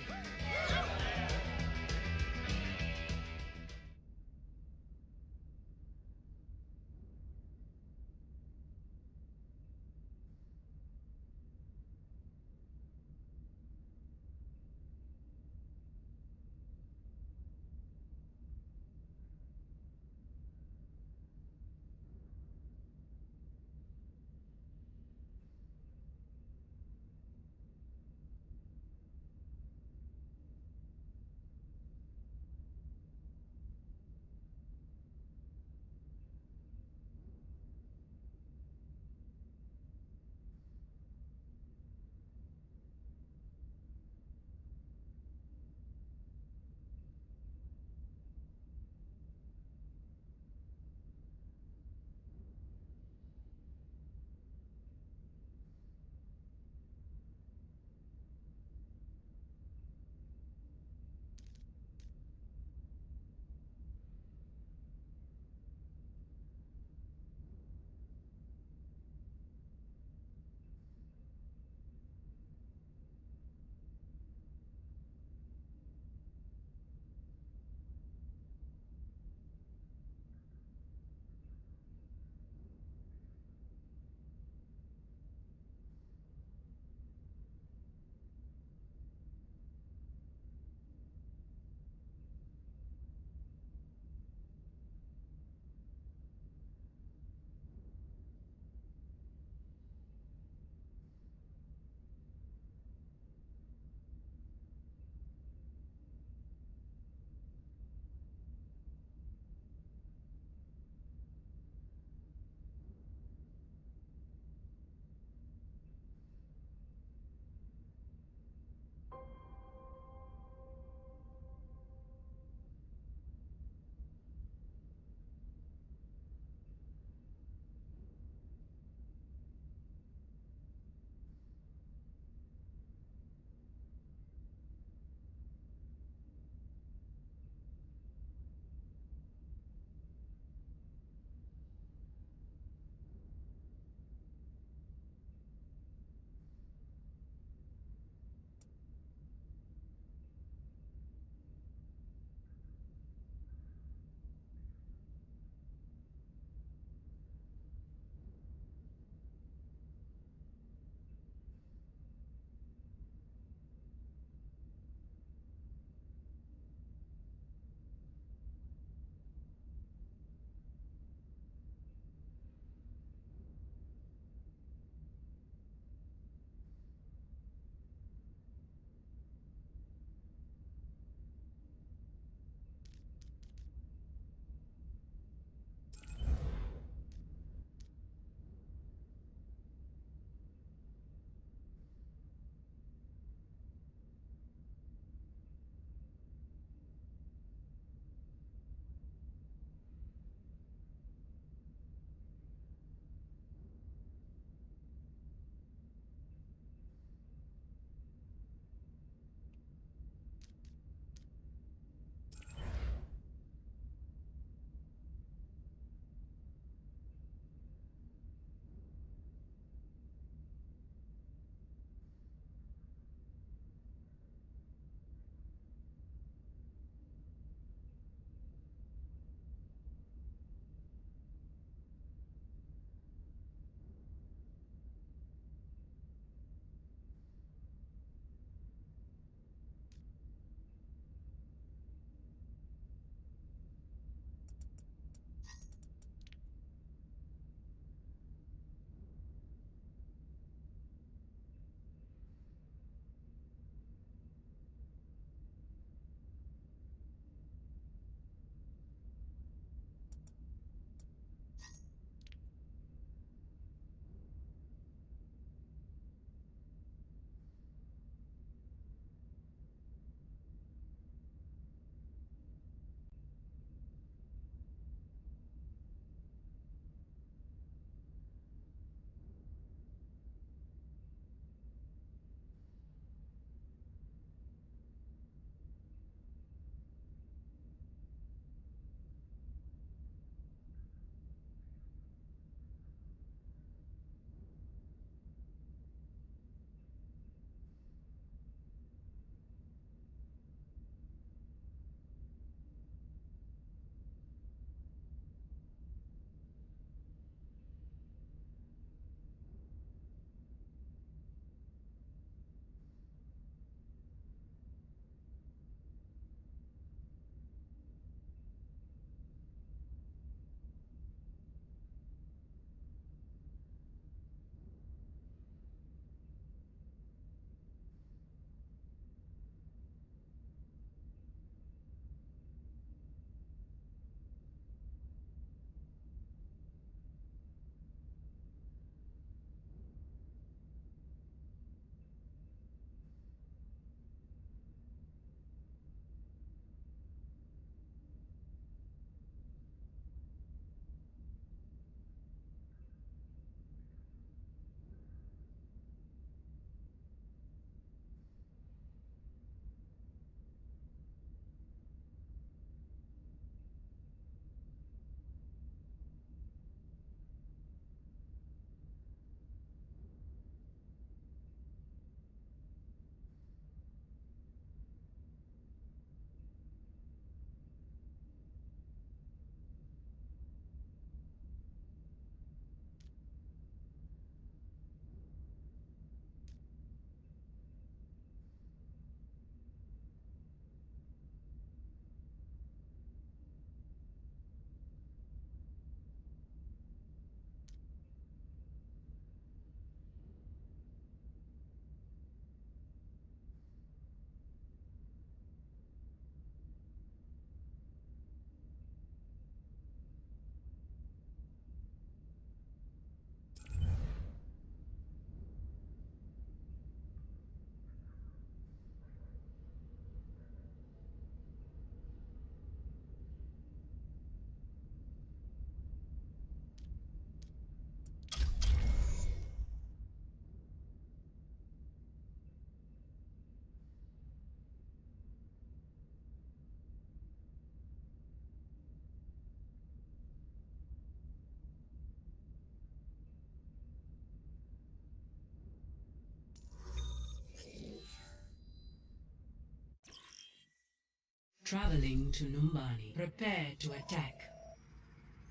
Traveling to Numbani. Prepare to attack.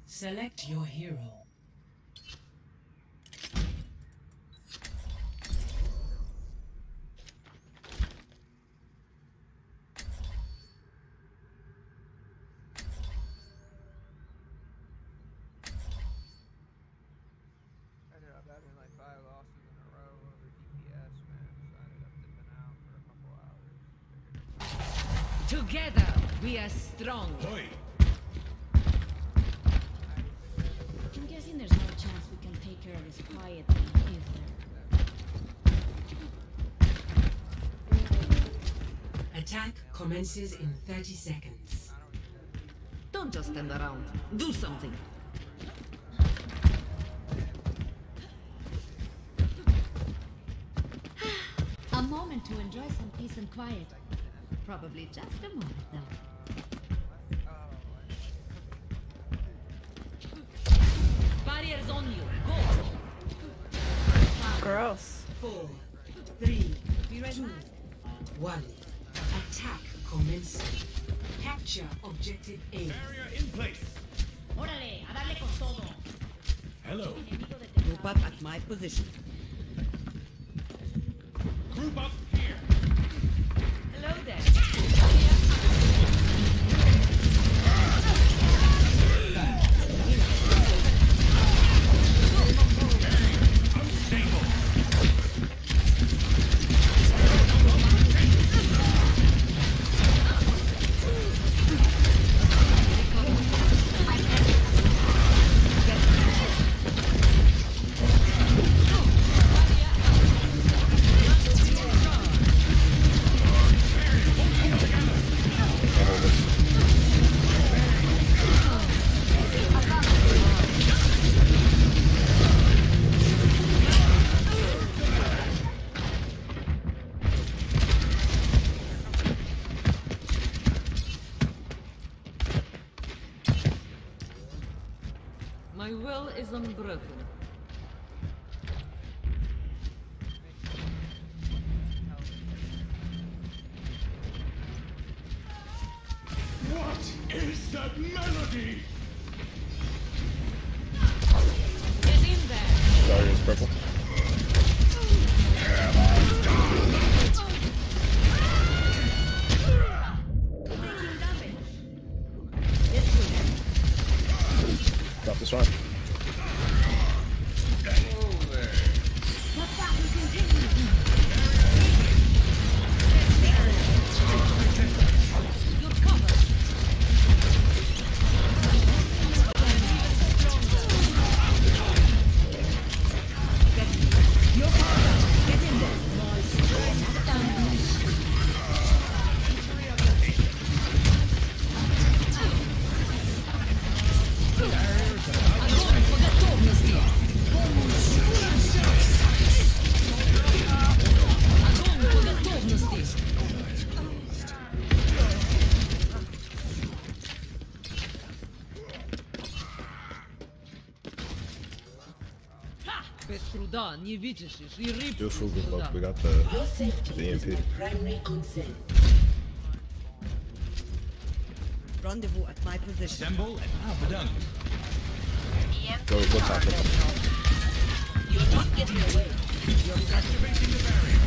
Select your hero. ended up having like 5 losses in a row over DPS, man. So I ended up dipping out for a couple hours. Together, we are strong. I'm guessing there's no chance we can take care of this quietly, is there? Attack commences in 30 seconds. Don't just stand around. Do something. A moment to enjoy some peace and quiet. Probably just a moment, though. Barriers on you. Go. Gross. 4, 3, 2, 1. Attack commencing. Capture objective A. Barrier in place. Órale, a darle con todo. Hello. Group up at my position. Group up here. Hello there. My will is unbroken. What is that melody? Get in there. Sorry, it's purple. Drop this one. Beautiful group up. We got the EMP. Rendezvous at my position. Assemble and I'll be done. Go top. You're not getting away. You're Activating the barrier.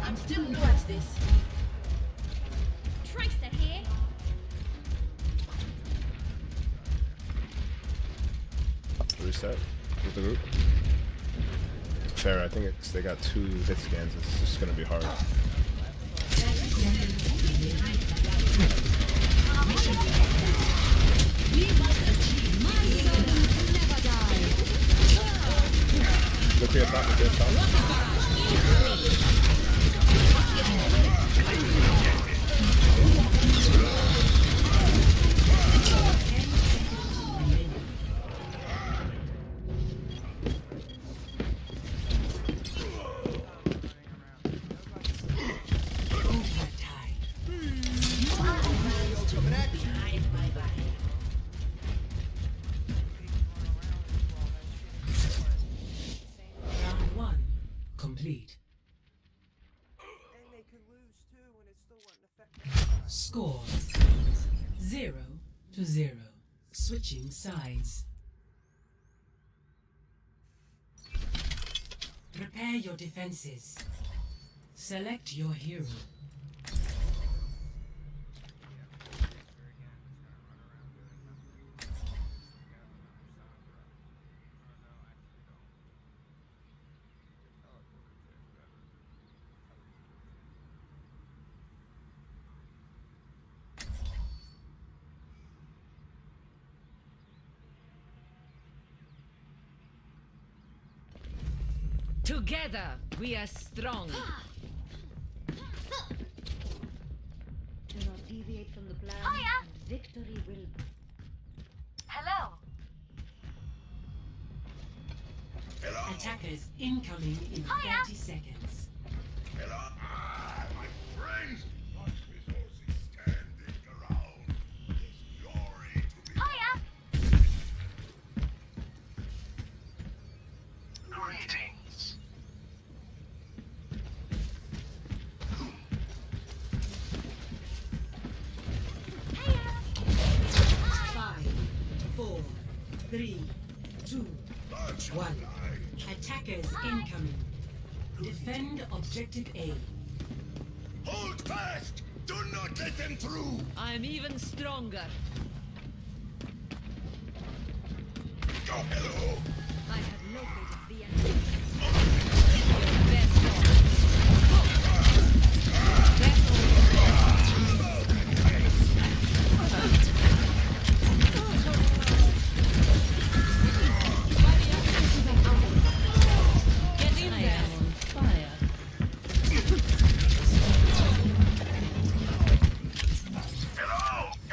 I'm still new at this. Tracer here. Reset with the group. Fair, I think they got 2 hit scans. It's just gonna be hard. Look here, top, look here, top. Score 0-0. Switching sides. Prepare your defenses. Select your hero. Together, we are strong. Do not deviate from the plan. Hiya! And victory will. Hello. Attackers incoming in Hiya! 30 seconds. My friends! Not resources standing around. There's glory to be Hiya. Greetings. Five, 4, 3, 2, 1. Attackers incoming. Defend objective A. Hold fast! Do not let them through! I'm even stronger. Go, hello! I have located the enemy. Your best Get in there. I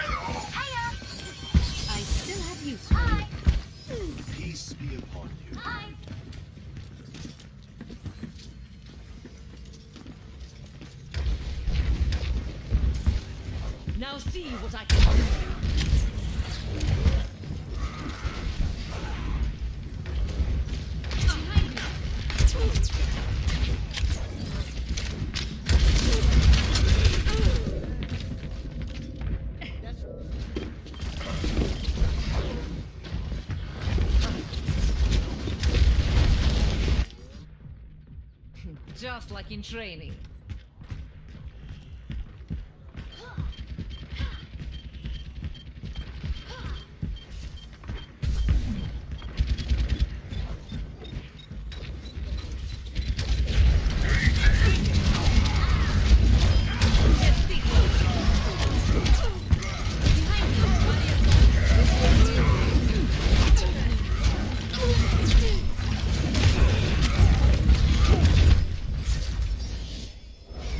am on fire. I still have use for you. Peace be upon you. Now see what I can do. Just like in training.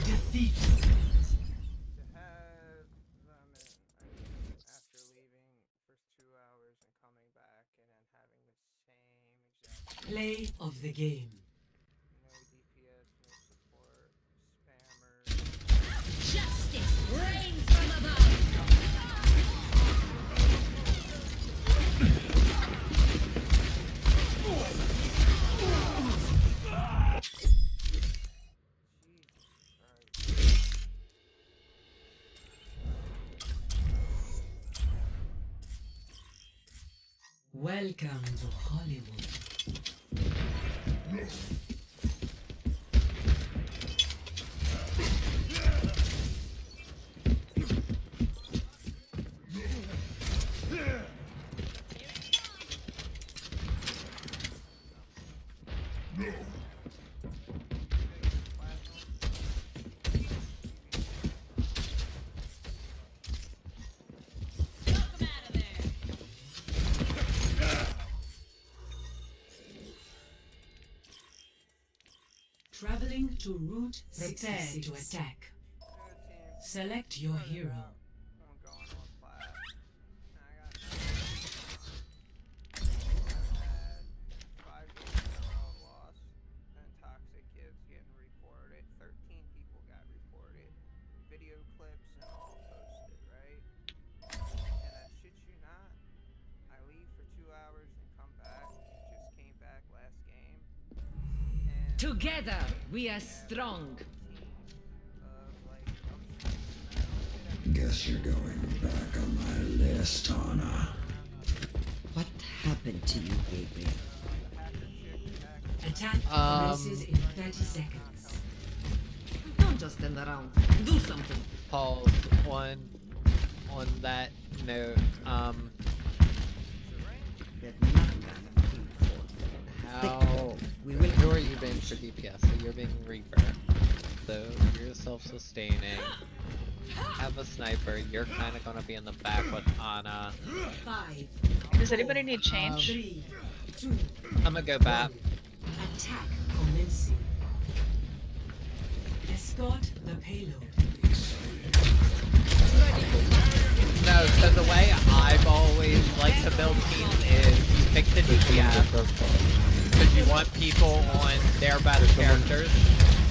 Defeat. To have them after leaving for 2 hours and coming back and then having the same exact Play of the game. no DPS, no support, spammers. Justice reigns from above. Welcome to Hollywood. Traveling to Route 66. Prepare to attack. Select your hero. Video clips and all posted, right? And I shit you not, I leave for 2 hours and come back. Just came back last game. And Together, we are strong. of like Guess you're going back on my list, Anna. What happened to you, baby? Attack commences in 30 seconds. Don't just stand around. Do something. Pause on that note. Who are you being for DPS? So you're being Reaper. So you're self-sustaining. Have a sniper. You're kind of gonna be in the back with Ana. Does anybody need change? 3, 2, I'm gonna go back. attack commencing. Escort the payload. No, so the way I've always liked to build teams is you pick the DPS because you want people on their best characters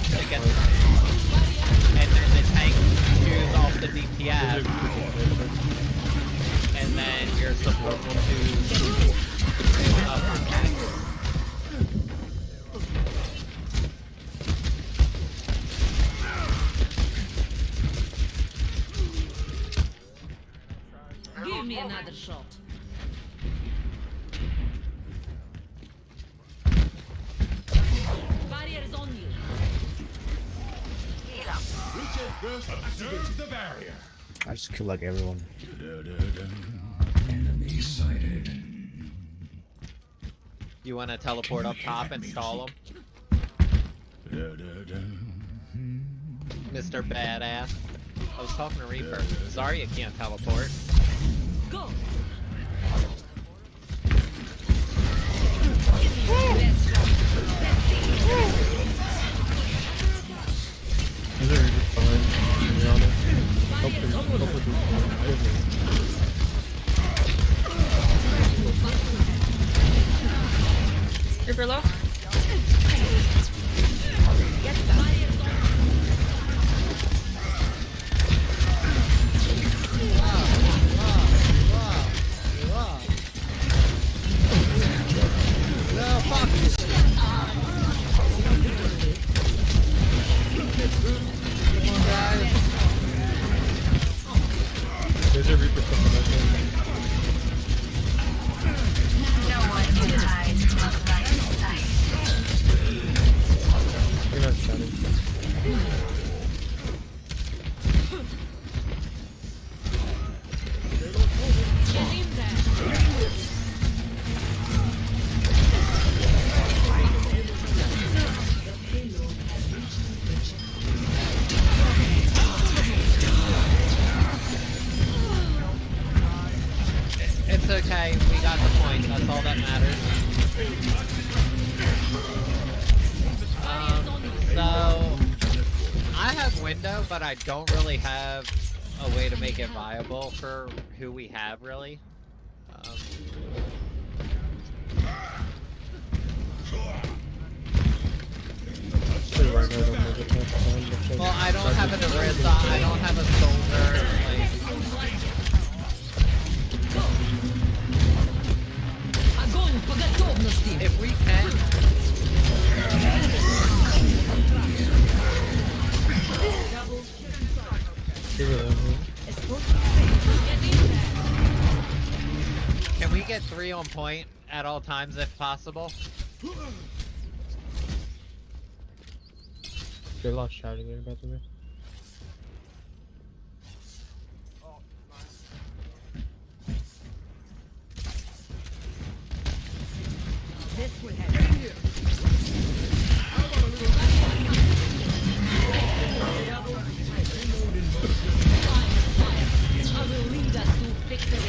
to get, and then the tank choose off the DPS, and then you're supposed to do upper tank. Give me another shot. Barrier is on you. Observe the barrier. I just kill like everyone. Enemy sighted. You want to teleport up top and stall them? Mr. Badass. I was talking to Reaper. Sorry you can't teleport. Go. Is it really fine? To be honest. Hopefully Reaper low. No, fuck! Come on, guys. there's a Reaper coming right there. No one can hide from my sight. You're not shouting. It's okay, we got the point, that's all that matters. So, I have window, but I don't really have a way to make it viable for who we have, really. Well, I don't have an Arisa, I don't have a soldier, if we can... Can we get 3 on point at all times if possible? They lost shouting here, by the way. This will help. I will lead us to victory.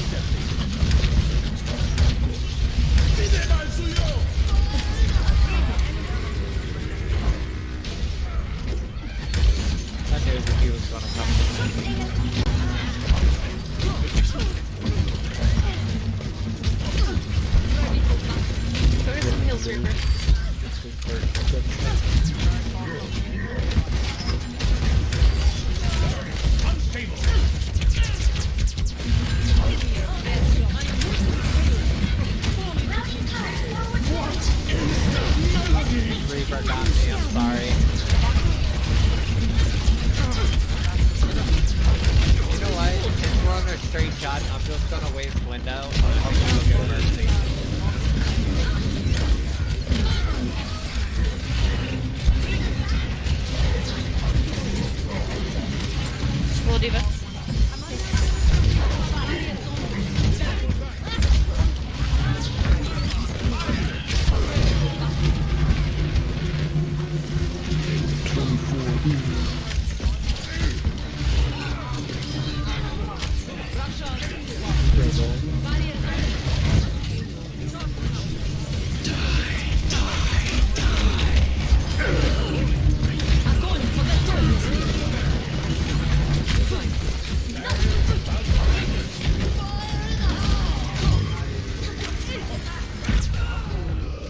straight shot. I'm just gonna waste window. Hopefully we'll get mercy. Cool, Diva.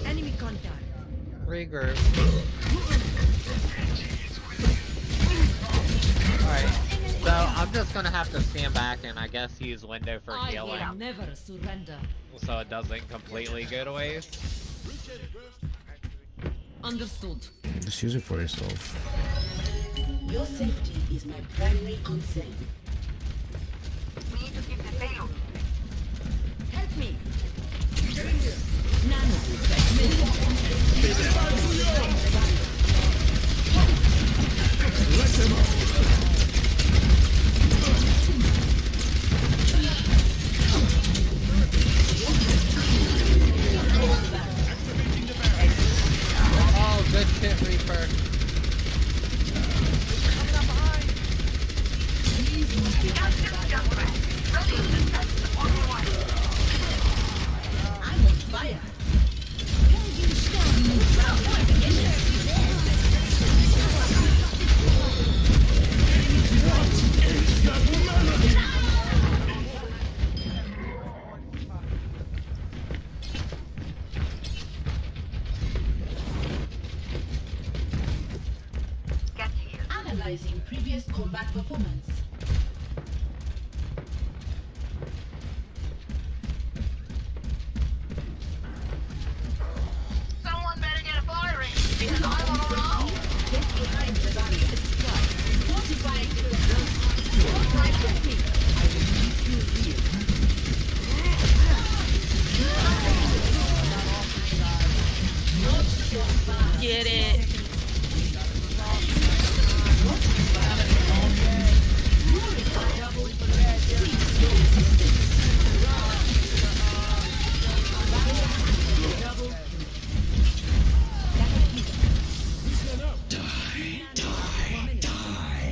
Enemy contact. Regroup. Alright, so I'm just gonna have to stand back and I guess use window for I healing. will never surrender. So it doesn't completely go to waste. Understood. Just use it for yourself. Your safety is my primary concern. We need to keep the payload. Help me. Nano. Let them out. Oh, good shit, Reaper. I'm on fire. Analyzing previous combat performance. Someone better get a fire ring because I want to roll. Get behind the barrier. Fortifying the ground. Walk right with me. I will keep you here. Not so fast. Get it.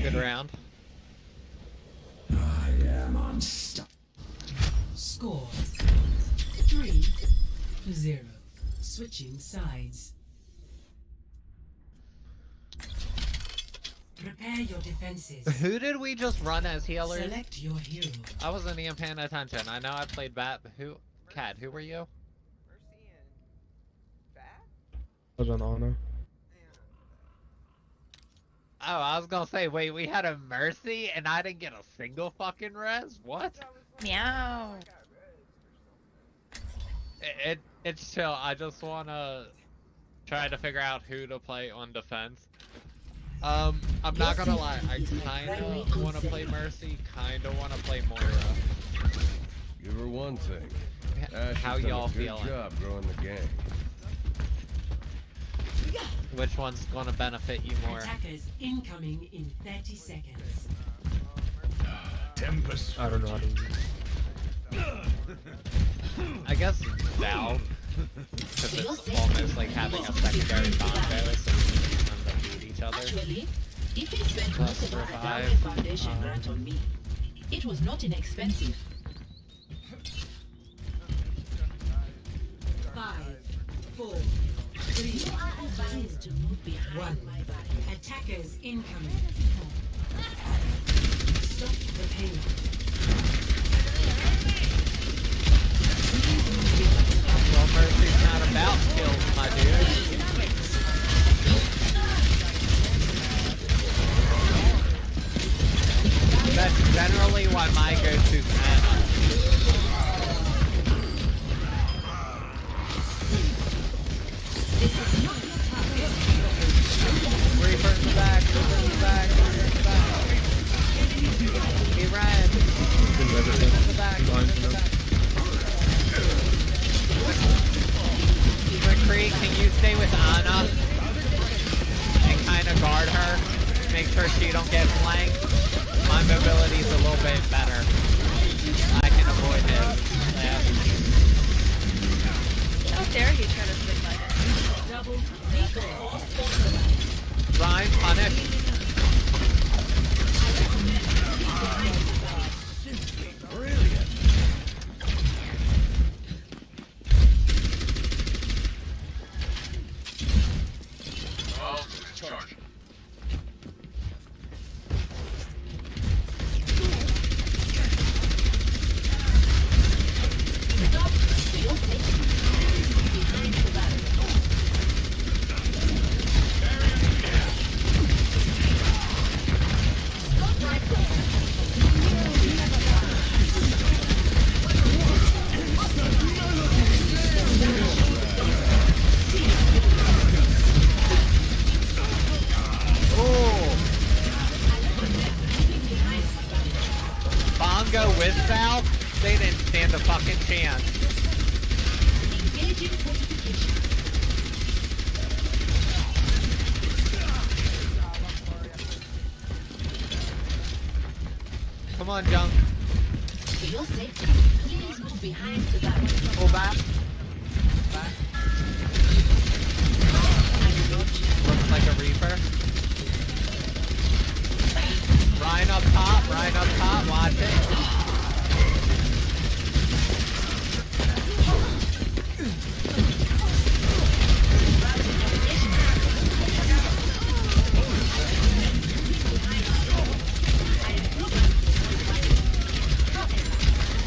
Good round. I am unstoppable. Score 3-0. Switching sides. Prepare your defenses. Who did we just run as healers? Select your hero. I wasn't even paying attention. I know I played Bat, but who? Cat, who were you? I was on honor. Oh, I was gonna say, wait, we had a Mercy and I didn't get a single fucking res? What? Meow. It's chill. I just wanna try to figure out who to play on defense. I'm not gonna lie, I kinda wanna play Mercy, kinda wanna play Moira. Give her one thing. How y'all feeling? Good job growing the gang. Which one's gonna benefit you more? Attackers incoming in 30 seconds. Tempest. I don't know how to use it. I guess Valve, because it's almost like having a secondary combo, so you can use them to beat each other. Actually, if it spent Plus most of our revive. Agave Foundation grant on me, it was not inexpensive. 5, 4, 3, You are advised to move behind 1. my body. Attackers incoming. Stop the payload. Well, Mercy's not about skills, my dude. That's generally why my go-to's Anna. Reaper in the back, Reaper in the back, Reaper in the back. He ran. with Val, they didn't stand a fucking chance. Engaging fortification. Come on, Junk. For your safety, please move behind the barrier. Pull back. Back. Looks like a Reaper. Ryan up top, watch it.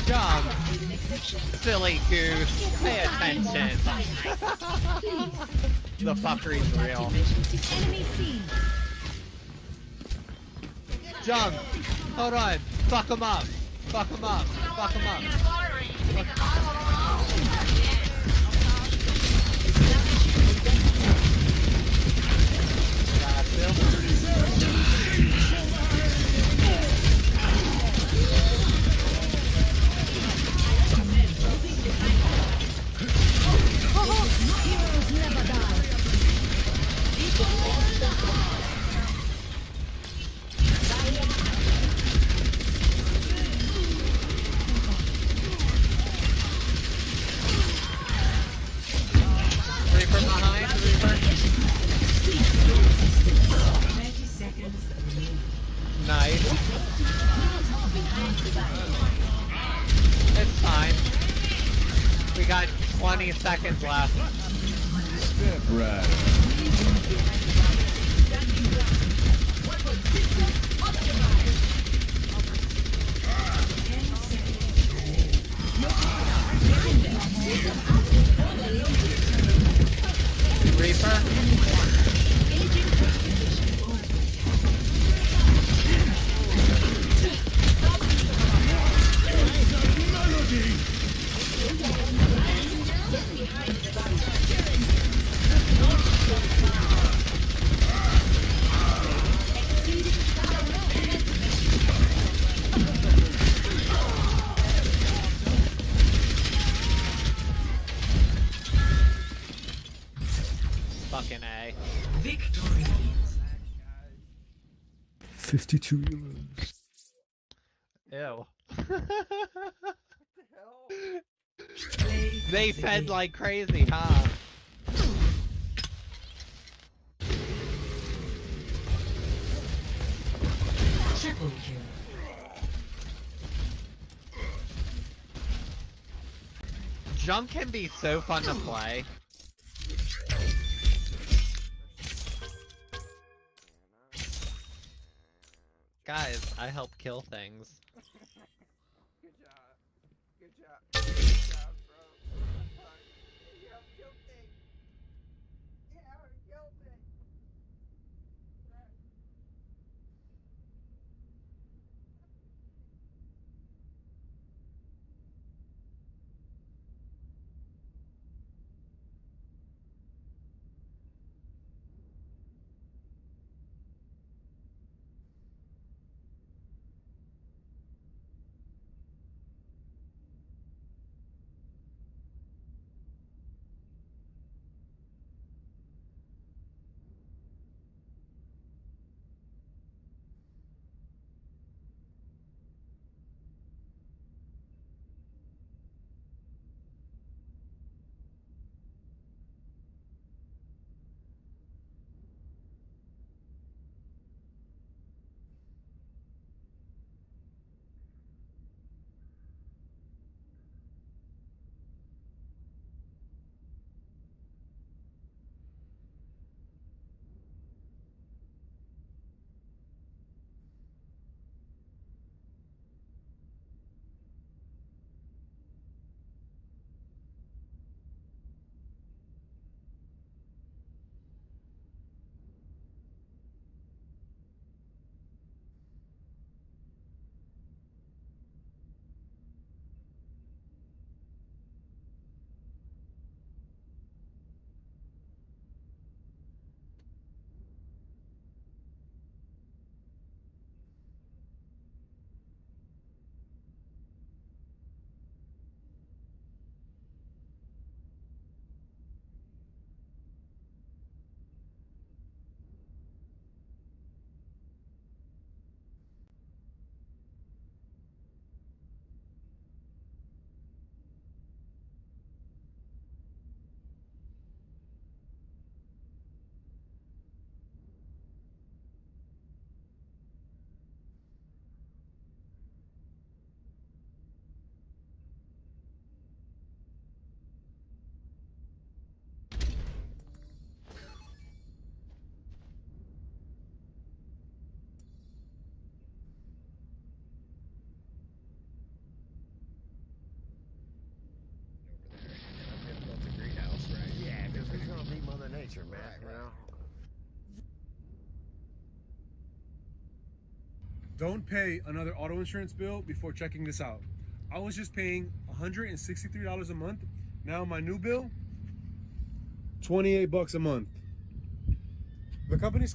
Jump! Silly goose, pay attention. The fuckery's real. Enemy seen. Jump! Hold on! Fuck him up! Fuck him up! Fuck him up! Heroes never die. Reaper behind, Reaper. 30 seconds remaining. Nice. It's fine. We got 20 seconds left. Step right. Reaper. Fucking A. Victory. 52 euros. Ew. Play They of the fed game. like crazy, huh? Triple kill. Junk can be so fun to play. Guys, I help kill things. Good job. Good job. Good job, bro. You helped kill things. You haven't killed things. Don't pay another auto insurance bill before checking this out. I was just paying $163 a month. Now my new bill, $28 a month. The company's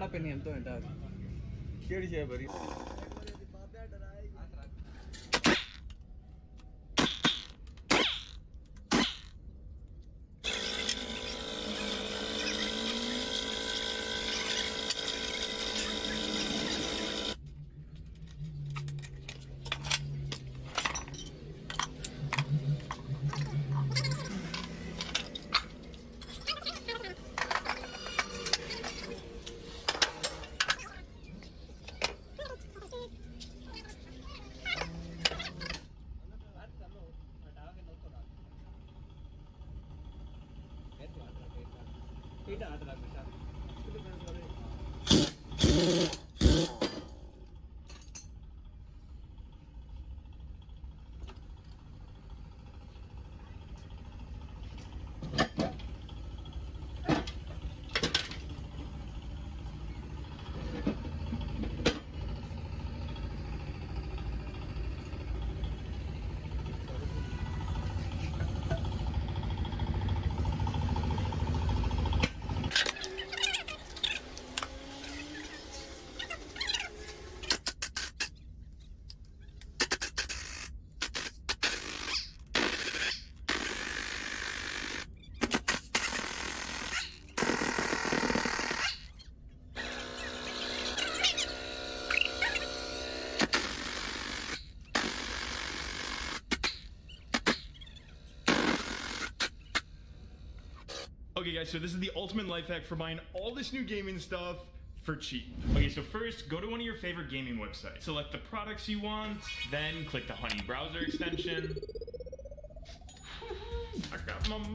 Opinion to entire. Share very. Okay guys, so this is the ultimate life hack for buying all this new gaming stuff for cheap. Okay, so first, go to one of your favorite gaming websites. Select the products you want, then click the Honey browser extension. I got my